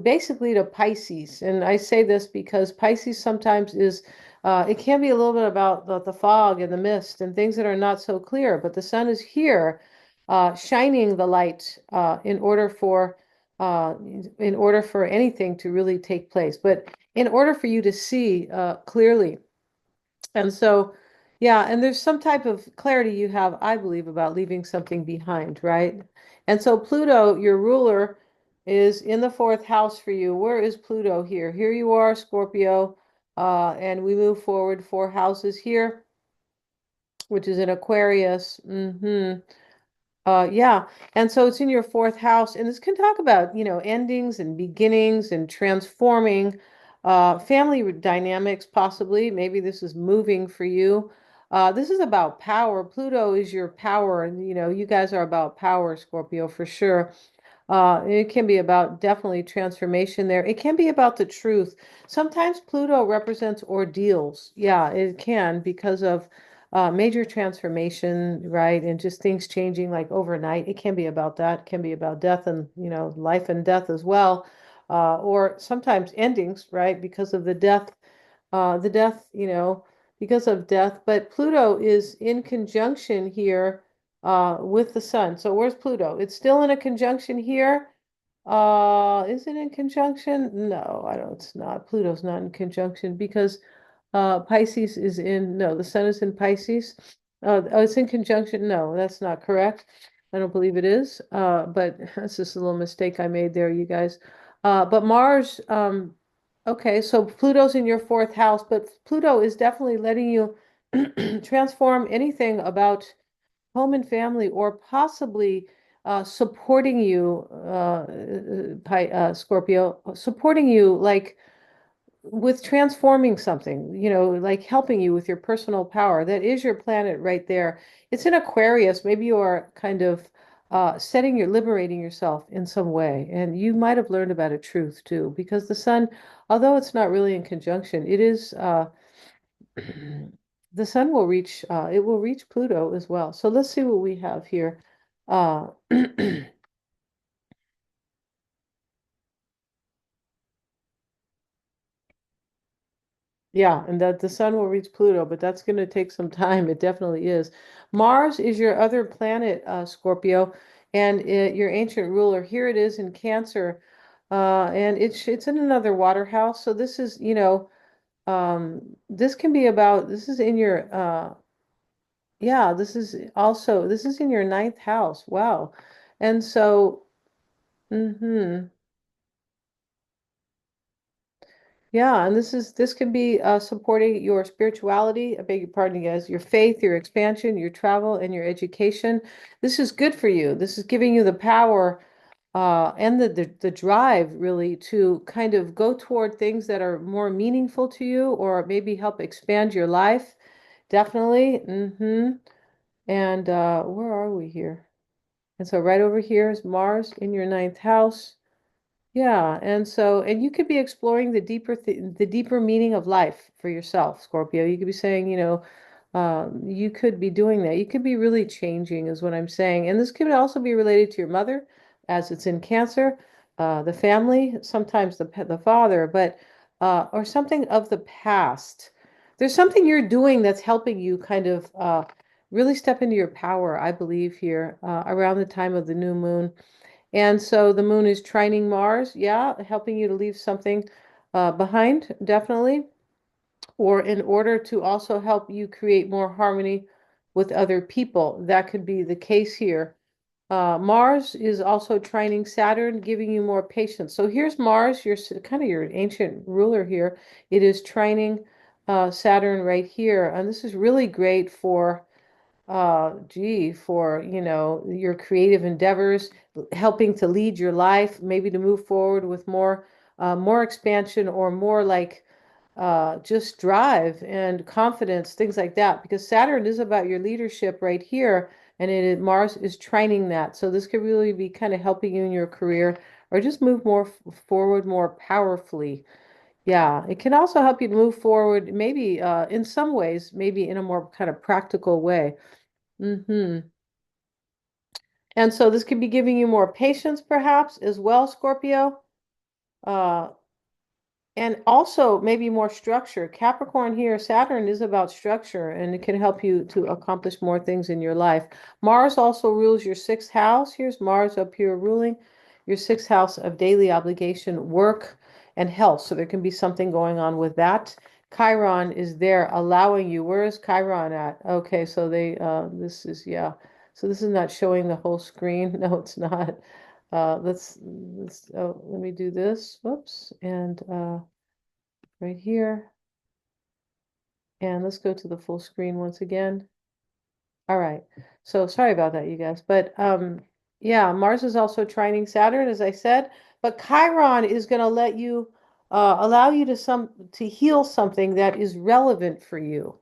basically to Pisces. And I say this because Pisces sometimes it can be a little bit about the fog and the mist and things that are not so clear, but the sun is here, shining the light uh, in order for anything to really take place. But in order for you to see clearly, and so, yeah, and there's some type of clarity you have, I believe, about leaving something behind, right? And so Pluto, your ruler, is in the fourth house for you. Where is Pluto here? Here you are, Scorpio, and we move forward 4 houses here, which is in Aquarius. Yeah. And so it's in your fourth house. And this can talk about, endings and beginnings and transforming family dynamics, possibly. Maybe this is moving for you. This is about power. Pluto is your power. And, you guys are about power, Scorpio, for sure. It can be about definitely transformation there. It can be about the truth. Sometimes Pluto represents ordeals. Yeah, it can because of major transformation, right? And just things changing like overnight. It can be about that. It can be about death and, life and death as well. Or sometimes endings, right? Because of the death, because of death. But Pluto is in conjunction here with the sun. So where's Pluto? It's still in a conjunction here. Is it in conjunction? No, I don't. It's not. Pluto's not in conjunction because Pisces no, the sun is in Pisces. Oh, it's in conjunction. No, that's not correct. I don't believe it is, but that's just a little mistake I made there, you guys. But Mars, okay, so Pluto's in your fourth house, but Pluto is definitely letting you transform anything about home and family, or possibly supporting you, Scorpio, supporting you like with transforming something, like helping you with your personal power. That is your planet right there. It's in Aquarius. Maybe you are kind of liberating yourself in some way. And you might have learned about a truth too, because the sun, although it's not really in conjunction, it is, the sun will reach, it will reach Pluto as well. So let's see what we have here. Uh, Yeah, and that the sun will reach Pluto, but that's going to take some time. It definitely is. Mars is your other planet, Scorpio, and your ancient ruler. Here it is in Cancer, and it's in another water house. So this is, this can be about. This is in your, yeah. This is in your ninth house. Wow, and so, mm-hmm. Yeah, and this can be supporting your spirituality, I beg your pardon, guys, your faith, your expansion, your travel, and your education. This is good for you. This is giving you the power and the drive really to kind of go toward things that are more meaningful to you, or maybe help expand your life. Definitely. And where are we here? And so right over here is Mars in your ninth house. Yeah, and so you could be exploring the deeper meaning of life for yourself, Scorpio. You could be saying, you could be doing that. You could be really changing, is what I'm saying. And this could also be related to your mother, as it's in Cancer, the family, sometimes the father, but or something of the past. There's something you're doing that's helping you kind of really step into your power, I believe, here around the time of the new moon. And so the moon is trining Mars, yeah, helping you to leave something behind, definitely, or in order to also help you create more harmony with other people. That could be the case here. Mars is also trining Saturn, giving you more patience. So here's Mars, kind of your ancient ruler here. It is trining Saturn right here, and this is really great for for, your creative endeavors, helping to lead your life, maybe to move forward with more expansion, or more like just drive and confidence, things like that. Because Saturn is about your leadership right here, and Mars is trining that. So this could really be kind of helping you in your career, or just move more forward more powerfully. Yeah, it can also help you to move forward, maybe in some ways, maybe in a more kind of practical way. And so this could be giving you more patience, perhaps, as well, Scorpio. Uh, and also maybe more structure. Capricorn here, Saturn is about structure, and it can help you to accomplish more things in your life. Mars also rules your sixth house. Here's Mars up here ruling your sixth house of daily obligation, work, and health. So there can be something going on with that. Chiron is there allowing you. Where is Chiron at? Okay, so this is, yeah. So this is not showing the whole screen. No, it's not. Let me do this. Whoops. And right here. And let's go to the full screen once again. All right. So sorry about that, you guys. But yeah, Mars is also trining Saturn, as I said. But Chiron is going to let you allow you to heal something that is relevant for you.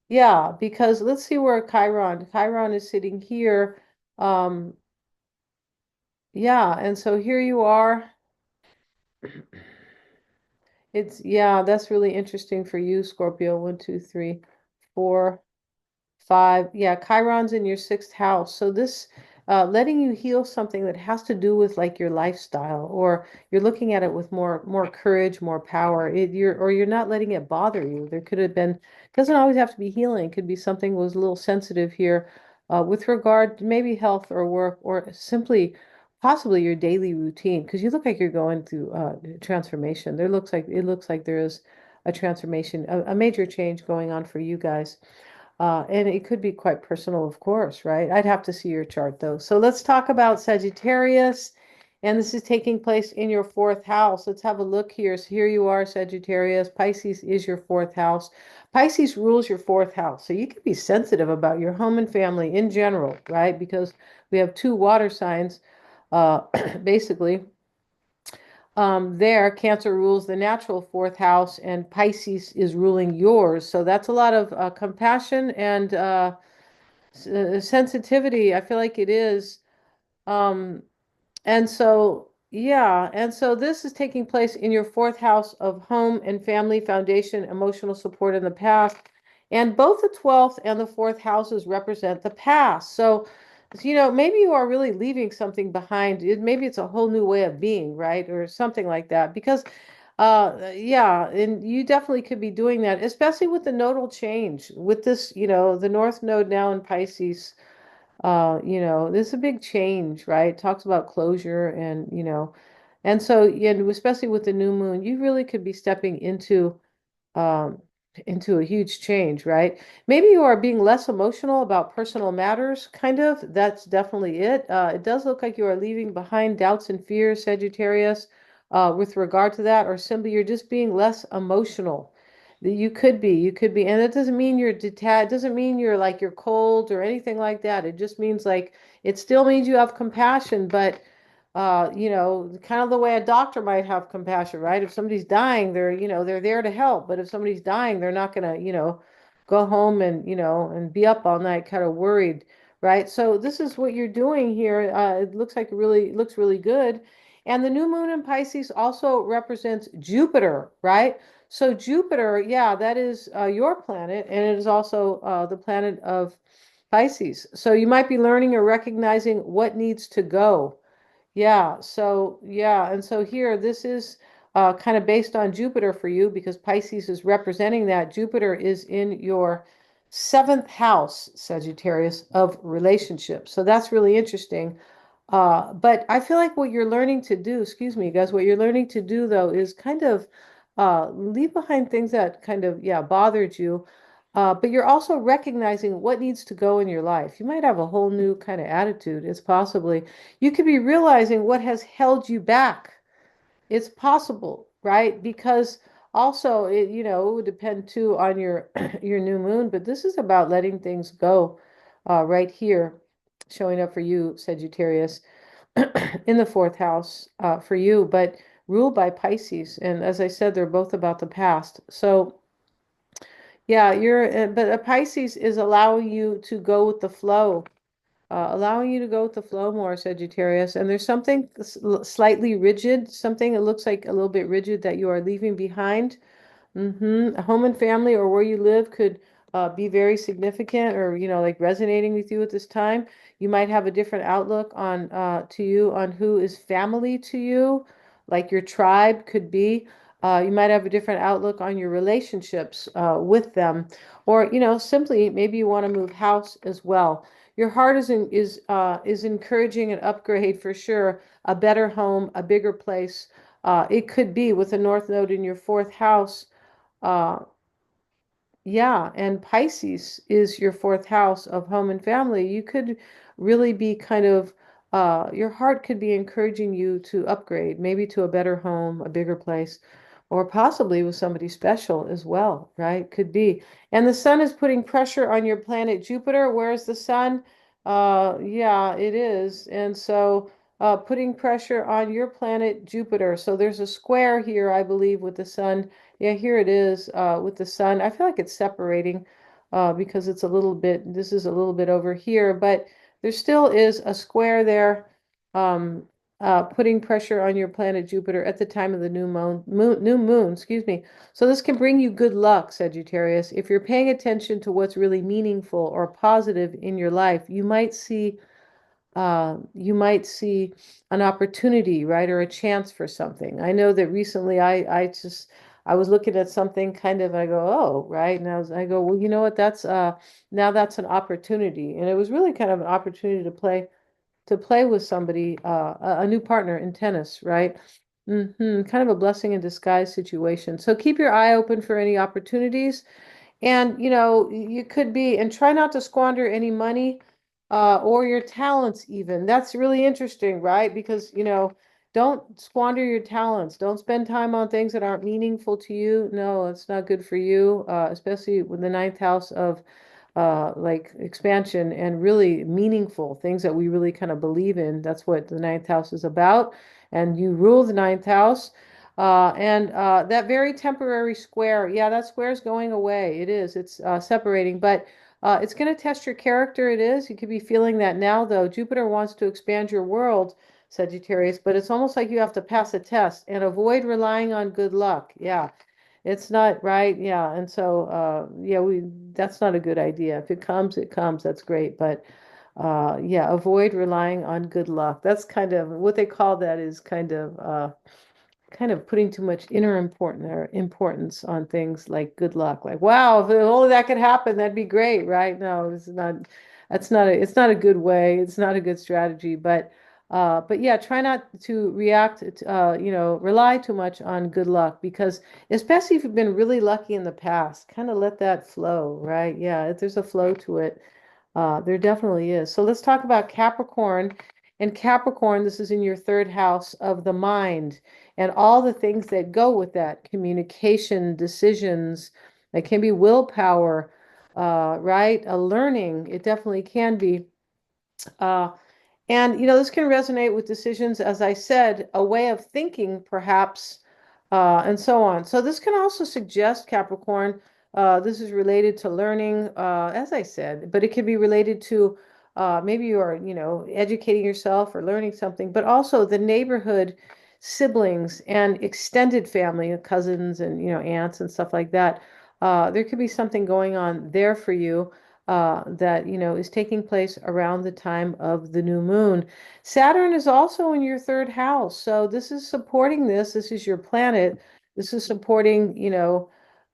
Yeah, because let's see where Chiron is sitting here. Um, yeah, and so here you are. Yeah, that's really interesting for you, Scorpio. One, two, three, four. Five, yeah, Chiron's in your sixth house. So this letting you heal something that has to do with like your lifestyle, or you're looking at it with more courage, more power. You're not letting it bother you. There could have been, doesn't always have to be healing. It could be something was a little sensitive here with regard to maybe health or work, or simply possibly your daily routine, because you look like you're going through transformation. It looks like there is a transformation, a major change going on for you guys. And it could be quite personal, of course, right? I'd have to see your chart though. So let's talk about Sagittarius. And this is taking place in your fourth house. Let's have a look here. So here you are, Sagittarius. Pisces is your fourth house. Pisces rules your fourth house. So you can be sensitive about your home and family in general, right? Because we have two water signs, uh, basically. There, Cancer rules the natural fourth house, and Pisces is ruling yours. So that's a lot of compassion and sensitivity. I feel like it is. Um, and so, yeah, and so this is taking place in your fourth house of home and family foundation, emotional support in the past. And both the 12th and the fourth houses represent the past. So, maybe you are really leaving something behind. Maybe it's a whole new way of being, right? Or something like that. Because, yeah, and you definitely could be doing that, especially with the nodal change. With this, the North Node now in Pisces, this is a big change, right? Talks about closure and so, especially with the new moon, you really could be stepping um, into a huge change, right? Maybe you are being less emotional about personal matters, kind of. That's definitely it. It does look like you are leaving behind doubts and fears, Sagittarius, with regard to that, or simply you're just being less emotional. You could be, and that doesn't mean you're detached, doesn't mean you're like you're cold or anything like that. It just means like it still means you have compassion, but kind of the way a doctor might have compassion, right? If somebody's dying, they're there to help. But if somebody's dying, they're not gonna, go home and be up all night, kind of worried, right? So this is what you're doing here. It looks like it looks really good. And the new moon in Pisces also represents Jupiter, right? So Jupiter, yeah, that is your planet, and it is also the planet of Pisces. So you might be learning or recognizing what needs to go. And so here this is kind of based on Jupiter for you because Pisces is representing that. Jupiter is in your seventh house, Sagittarius, of relationships. So that's really interesting. But I feel like what you're learning to do, excuse me, guys, what you're learning to do though is kind of leave behind things that kind of, yeah, bothered you. But you're also recognizing what needs to go in your life. You might have a whole new kind of attitude. It's possibly you could be realizing what has held you back. It's possible, right? Because also it would depend too on your your new moon, but this is about letting things go right here, showing up for you, Sagittarius, in the fourth house for you, but ruled by Pisces. And as I said, they're both about the past. So yeah, but a Pisces is allowing you to go with the flow, allowing you to go with the flow more, Sagittarius. And there's something slightly rigid, something that looks like a little bit rigid that you are leaving behind. A home and family or where you live could be very significant or, like resonating with you at this time. You might have a different outlook on who is family to you, like your tribe could be. You might have a different outlook on your relationships with them, or, simply maybe you want to move house as well. Your heart is encouraging an upgrade for sure, a better home, a bigger place. It could be with a North Node in your fourth house. uh, yeah, and Pisces is your fourth house of home and family. You could really be kind of, your heart could be encouraging you to upgrade, maybe to a better home, a bigger place, or possibly with somebody special as well, right? Could be. And the sun is putting pressure on your planet Jupiter. Where's the sun? Yeah, it is. And so, putting pressure on your planet Jupiter. So there's a square here, I believe, with the sun. Yeah, here it is with the sun. I feel like it's separating because this is a little bit over here, but there still is a square there um, putting pressure on your planet Jupiter at the time of the new moon, excuse me. So this can bring you good luck, Sagittarius. If you're paying attention to what's really meaningful or positive in your life, you might see an opportunity, right, or a chance for something. I know that recently I was looking at something kind of, I go, oh, right. And I go, well, you know what, now that's an opportunity. And it was really kind of an opportunity to play with somebody, a new partner in tennis, right? Kind of a blessing in disguise situation. So keep your eye open for any opportunities. And, you could be, and try not to squander any money or your talents even. That's really interesting, right? Because, don't squander your talents. Don't spend time on things that aren't meaningful to you. No, it's not good for you, especially with the ninth house of like expansion and really meaningful things that we really kind of believe in. That's what the ninth house is about. And you rule the ninth house. And that very temporary square, yeah, that square is going away. It is. It's separating, but it's going to test your character. It is. You could be feeling that now, though. Jupiter wants to expand your world, Sagittarius, but it's almost like you have to pass a test and avoid relying on good luck. Yeah, it's not right. Yeah, and so yeah, we that's not a good idea. If it comes, it comes. That's great, but yeah, avoid relying on good luck. That's kind of what they call that is kind of putting too much inner importance on things like good luck. Like, wow, if only that could happen, that'd be great, right? No, it's not. It's not a good way. It's not a good strategy. But yeah, try not to react. Rely too much on good luck because, especially if you've been really lucky in the past, kind of let that flow, right? Yeah, if there's a flow to it. There definitely is. So let's talk about Capricorn. And Capricorn, this is in your third house of the mind and all the things that go with that communication, decisions, that can be willpower, right? A learning, it definitely can be. Uh, and, this can resonate with decisions, as I said, a way of thinking, perhaps, and so on. So this can also suggest, Capricorn, this is related to learning, as I said, but it can be related to maybe you are, educating yourself or learning something, but also the neighborhood, siblings, and extended family, cousins and, aunts and stuff like that. There could be something going on there for you that is taking place around the time of the new moon. Saturn is also in your third house, so this is supporting this. This is your planet. This is supporting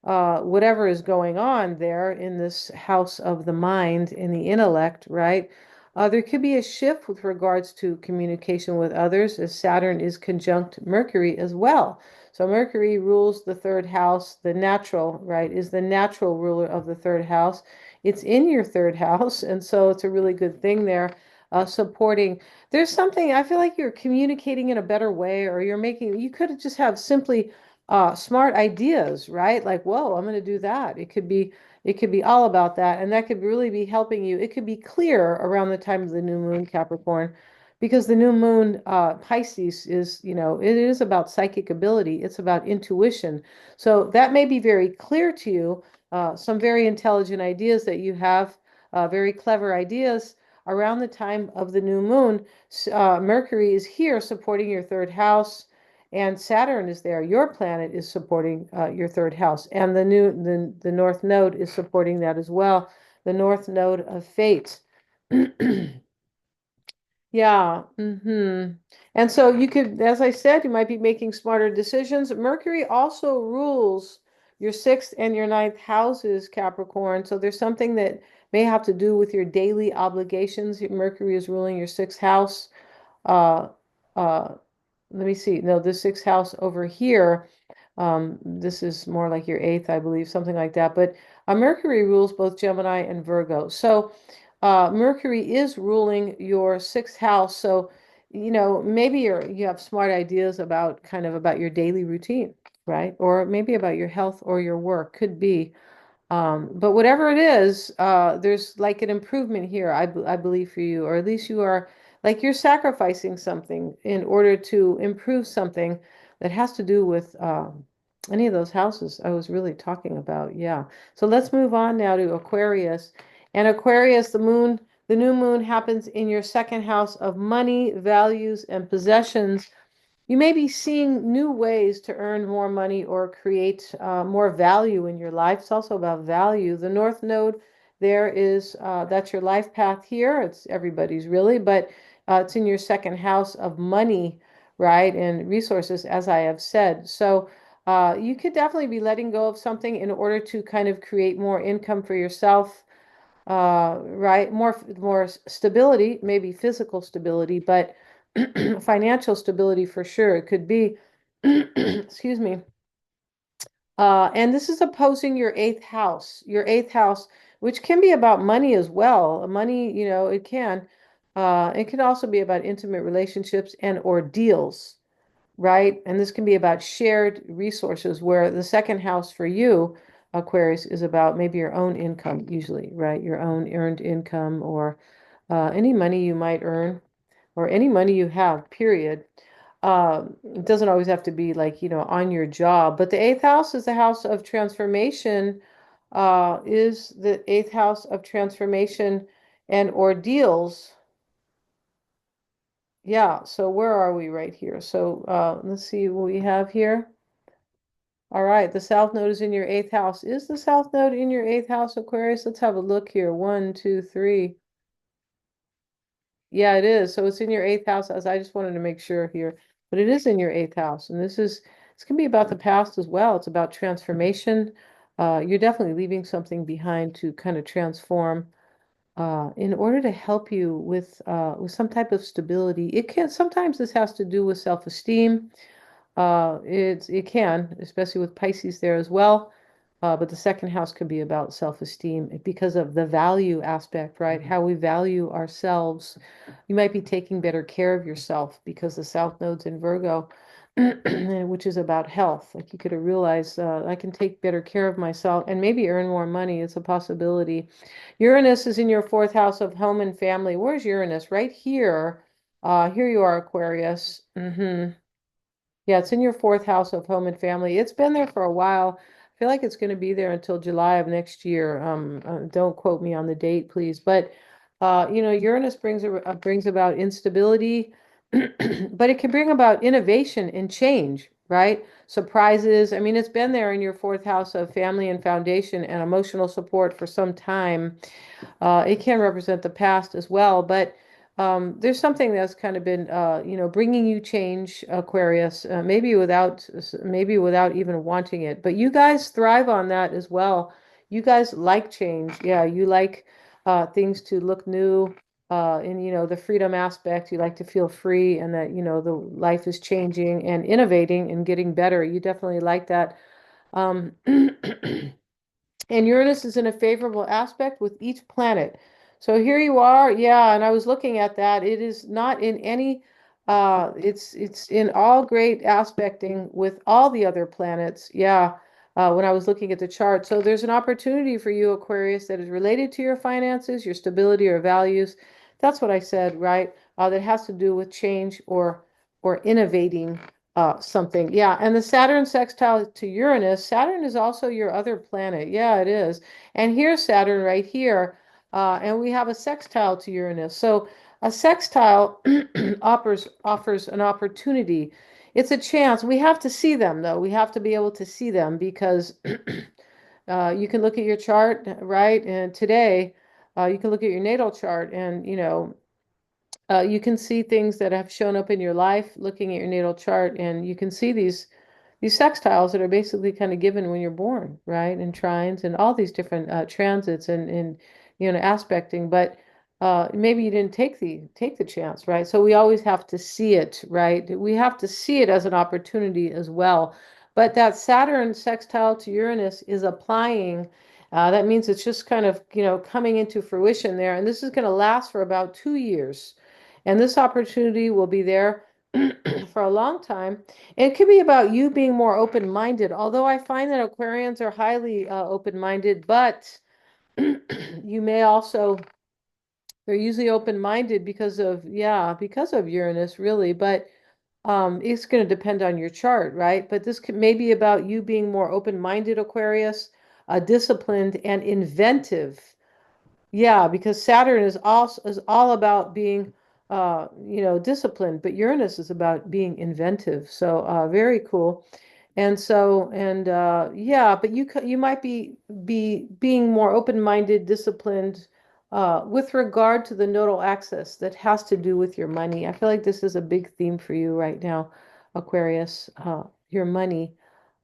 whatever is going on there in this house of the mind, in the intellect, right? There could be a shift with regards to communication with others, as Saturn is conjunct Mercury as well. So Mercury rules the third house, the natural, right, is the natural ruler of the third house. It's in your third house, and so it's a really good thing there. Supporting. There's something I feel like you're communicating in a better way, or you could just have simply smart ideas, right? Like, whoa, I'm going to do that. It could be all about that, and that could really be helping you. It could be clear around the time of the new moon, Capricorn, because the new moon, Pisces, is, it is about psychic ability. It's about intuition. So that may be very clear to you, some very intelligent ideas that you have, very clever ideas around the time of the new moon. Mercury is here supporting your third house, and Saturn is there. Your planet is supporting your third house, and the North Node is supporting that as well. The North Node of Fate. Yeah. And so you could, as I said, you might be making smarter decisions. Mercury also rules your sixth and your ninth houses, Capricorn. So there's something that may have to do with your daily obligations. Mercury is ruling your sixth house. Uh, uh, Let me see. No, the sixth house over here. This is more like your eighth, I believe, something like that. But Mercury rules both Gemini and Virgo. So Mercury is ruling your sixth house. So, maybe you have smart ideas about kind of about your daily routine, right? Or maybe about your health or your work. Could be. But whatever it is, there's like an improvement here, I believe for you, or at least you are like you're sacrificing something in order to improve something that has to do with any of those houses I was really talking about. Yeah. So let's move on now to Aquarius. And Aquarius, the new moon happens in your second house of money, values, and possessions. You may be seeing new ways to earn more money or create more value in your life. It's also about value. The North Node, that's your life path here. It's everybody's really, but it's in your second house of money, right? And resources, as I have said. So you could definitely be letting go of something in order to kind of create more income for yourself, right? More stability, maybe physical stability, but financial stability for sure. It could be, excuse me, And this is opposing your eighth house, which can be about money as well. Money, it can. It can also be about intimate relationships and ordeals, right? And this can be about shared resources, where the second house for you, Aquarius, is about maybe your own income, usually, right? Your own earned income, or any money you might earn, or any money you have, period. It doesn't always have to be like, on your job, but the eighth house is the house of transformation, is the eighth house of transformation and ordeals. Yeah, so where are we right here? So let's see what we have here. All right, the south node is in your eighth house. Is the south node in your eighth house, Aquarius? Let's have a look here. One, two, three. Yeah, it is. So it's in your eighth house, as I just wanted to make sure here. But it is in your eighth house. And it's going to be about the past as well. It's about transformation. You're definitely leaving something behind to kind of transform, in order to help you with some type of stability. Sometimes this has to do with self-esteem. It can, especially with Pisces there as well. But the second house could be about self-esteem because of the value aspect, right? How we value ourselves. You might be taking better care of yourself because the South Node's in Virgo, which is about health. Like you could have realized, I can take better care of myself and maybe earn more money. It's a possibility. Uranus is in your fourth house of home and family. Where's Uranus? Right here. Here you are, Aquarius. Yeah, it's in your fourth house of home and family. It's been there for a while. I feel like it's going to be there until July of next year. Don't quote me on the date, please. But Uranus brings about instability, but it can bring about innovation and change, right? Surprises. I mean, it's been there in your fourth house of family and foundation and emotional support for some time. It can represent the past as well, but there's something that's kind of been, bringing you change, Aquarius, maybe without even wanting it. But you guys thrive on that as well. You guys like change. Yeah, you like things to look new. In the freedom aspect, you like to feel free, and that the life is changing and innovating and getting better. You definitely like that. Um, And Uranus is in a favorable aspect with each planet. So here you are. Yeah, and I was looking at that. It is not in any it's in all great aspecting with all the other planets. Yeah. When I was looking at the chart. So there's an opportunity for you, Aquarius, that is related to your finances, your stability or values. That's what I said, right? That has to do with change or innovating something. Yeah, and the Saturn sextile to Uranus, Saturn is also your other planet. Yeah, it is. And here's Saturn right here. And we have a sextile to Uranus. So a sextile offers an opportunity. It's a chance. We have to see them, though. We have to be able to see them because you can look at your chart, right? And today, you can look at your natal chart and, you can see things that have shown up in your life looking at your natal chart, and you can see these sextiles that are basically kind of given when you're born, right? And trines and all these different transits and aspecting, but maybe you didn't take the chance, right? So we always have to see it, right? We have to see it as an opportunity as well. But that Saturn sextile to Uranus is applying. That means it's just kind of, coming into fruition there. And this is going to last for about 2 years. And this opportunity will be there for a long time. And it could be about you being more open-minded, although I find that Aquarians are highly open-minded, but you may also, they're usually open-minded because of Uranus, really, but it's going to depend on your chart, right? But this could maybe about you being more open-minded, Aquarius, disciplined and inventive. Yeah, because Saturn is all about being disciplined, but Uranus is about being inventive. So very cool. And so yeah, but you might be being more open-minded, disciplined with regard to the nodal axis that has to do with your money. I feel like this is a big theme for you right now, Aquarius, your money.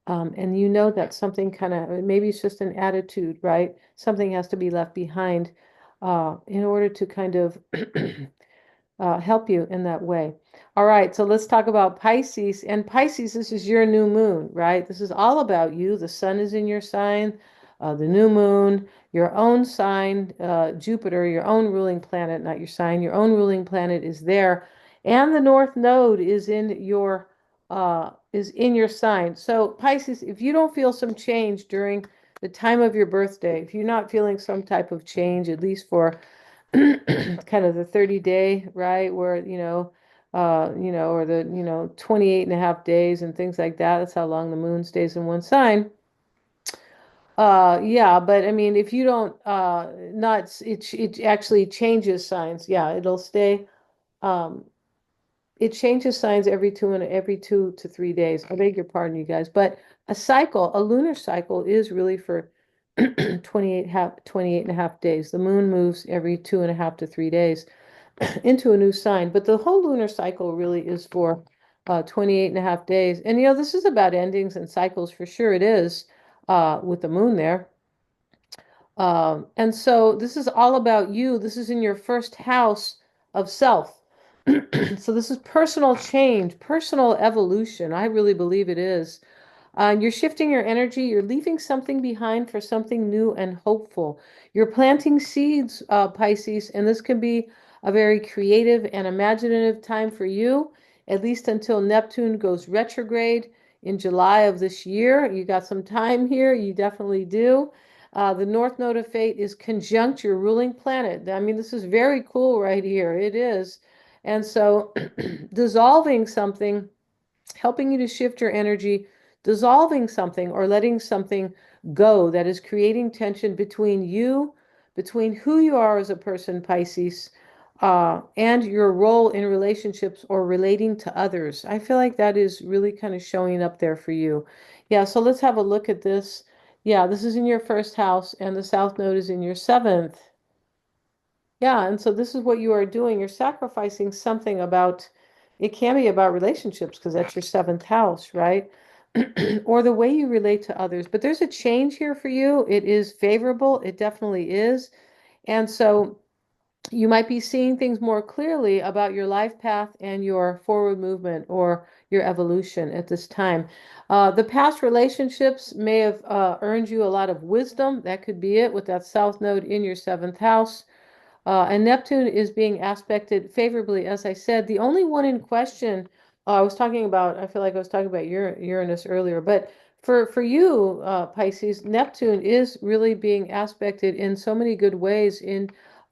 And that something kind of, maybe it's just an attitude, right? Something has to be left behind in order to kind of help you in that way. All right, so let's talk about Pisces. And Pisces, this is your new moon, right? This is all about you. The sun is in your sign, the new moon, your own sign, Jupiter, your own ruling planet, not your sign, your own ruling planet is there. And the North Node is in your sign. So Pisces, if you don't feel some change during the time of your birthday, if you're not feeling some type of change, at least for kind of the 30-day, right? Where, or the, 28 and a half days and things like that. That's how long the moon stays in one sign. Yeah, but I mean, if you don't, not, it actually changes signs. Yeah, it'll stay, um, it changes signs every 2 to 3 days. I beg your pardon, you guys. But a lunar cycle is really for 28 and a half days. The moon moves every 2.5 to 3 days into a new sign. But the whole lunar cycle really is for 28 and a half days. And this is about endings and cycles for sure it is, with the moon there. And so this is all about you. This is in your first house of self. So this is personal change, personal evolution. I really believe it is. You're shifting your energy. You're leaving something behind for something new and hopeful. You're planting seeds, Pisces, and this can be a very creative and imaginative time for you, at least until Neptune goes retrograde in July of this year. You got some time here. You definitely do. The North Node of Fate is conjunct your ruling planet. I mean, this is very cool right here. It is. And so dissolving something, helping you to shift your energy, dissolving something or letting something go that is creating tension between you, between who you are as a person, Pisces, and your role in relationships or relating to others. I feel like that is really kind of showing up there for you. Yeah, so let's have a look at this. Yeah, this is in your first house, and the South Node is in your seventh. Yeah, and so this is what you are doing. You're sacrificing something about, it can be about relationships because that's your seventh house, right? Or the way you relate to others. But there's a change here for you. It is favorable. It definitely is. And so you might be seeing things more clearly about your life path and your forward movement or your evolution at this time. The past relationships may have earned you a lot of wisdom. That could be it with that South Node in your seventh house. And Neptune is being aspected favorably, as I said. The only one in question, I feel like I was talking about Uranus earlier, but for you, Pisces, Neptune is really being aspected in so many good ways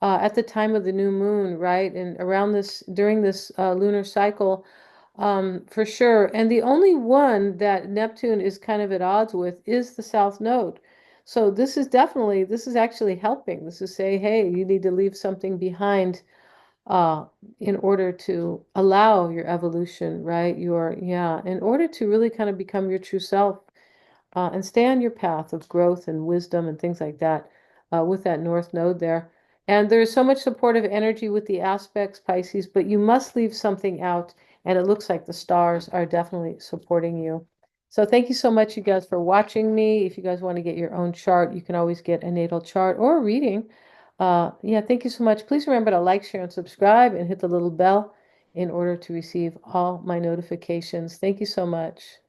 at the time of the new moon, right? And during this lunar cycle, for sure. And the only one that Neptune is kind of at odds with is the South Node. So this is actually helping. This is saying, hey, you need to leave something behind uh, in order to allow your evolution, right? In order to really kind of become your true self and stay on your path of growth and wisdom and things like that with that North Node there. And there's so much supportive energy with the aspects, Pisces, but you must leave something out. And it looks like the stars are definitely supporting you. So thank you so much, you guys, for watching me. If you guys want to get your own chart, you can always get a natal chart or a reading. Yeah, thank you so much. Please remember to like, share, and subscribe and hit the little bell in order to receive all my notifications. Thank you so much.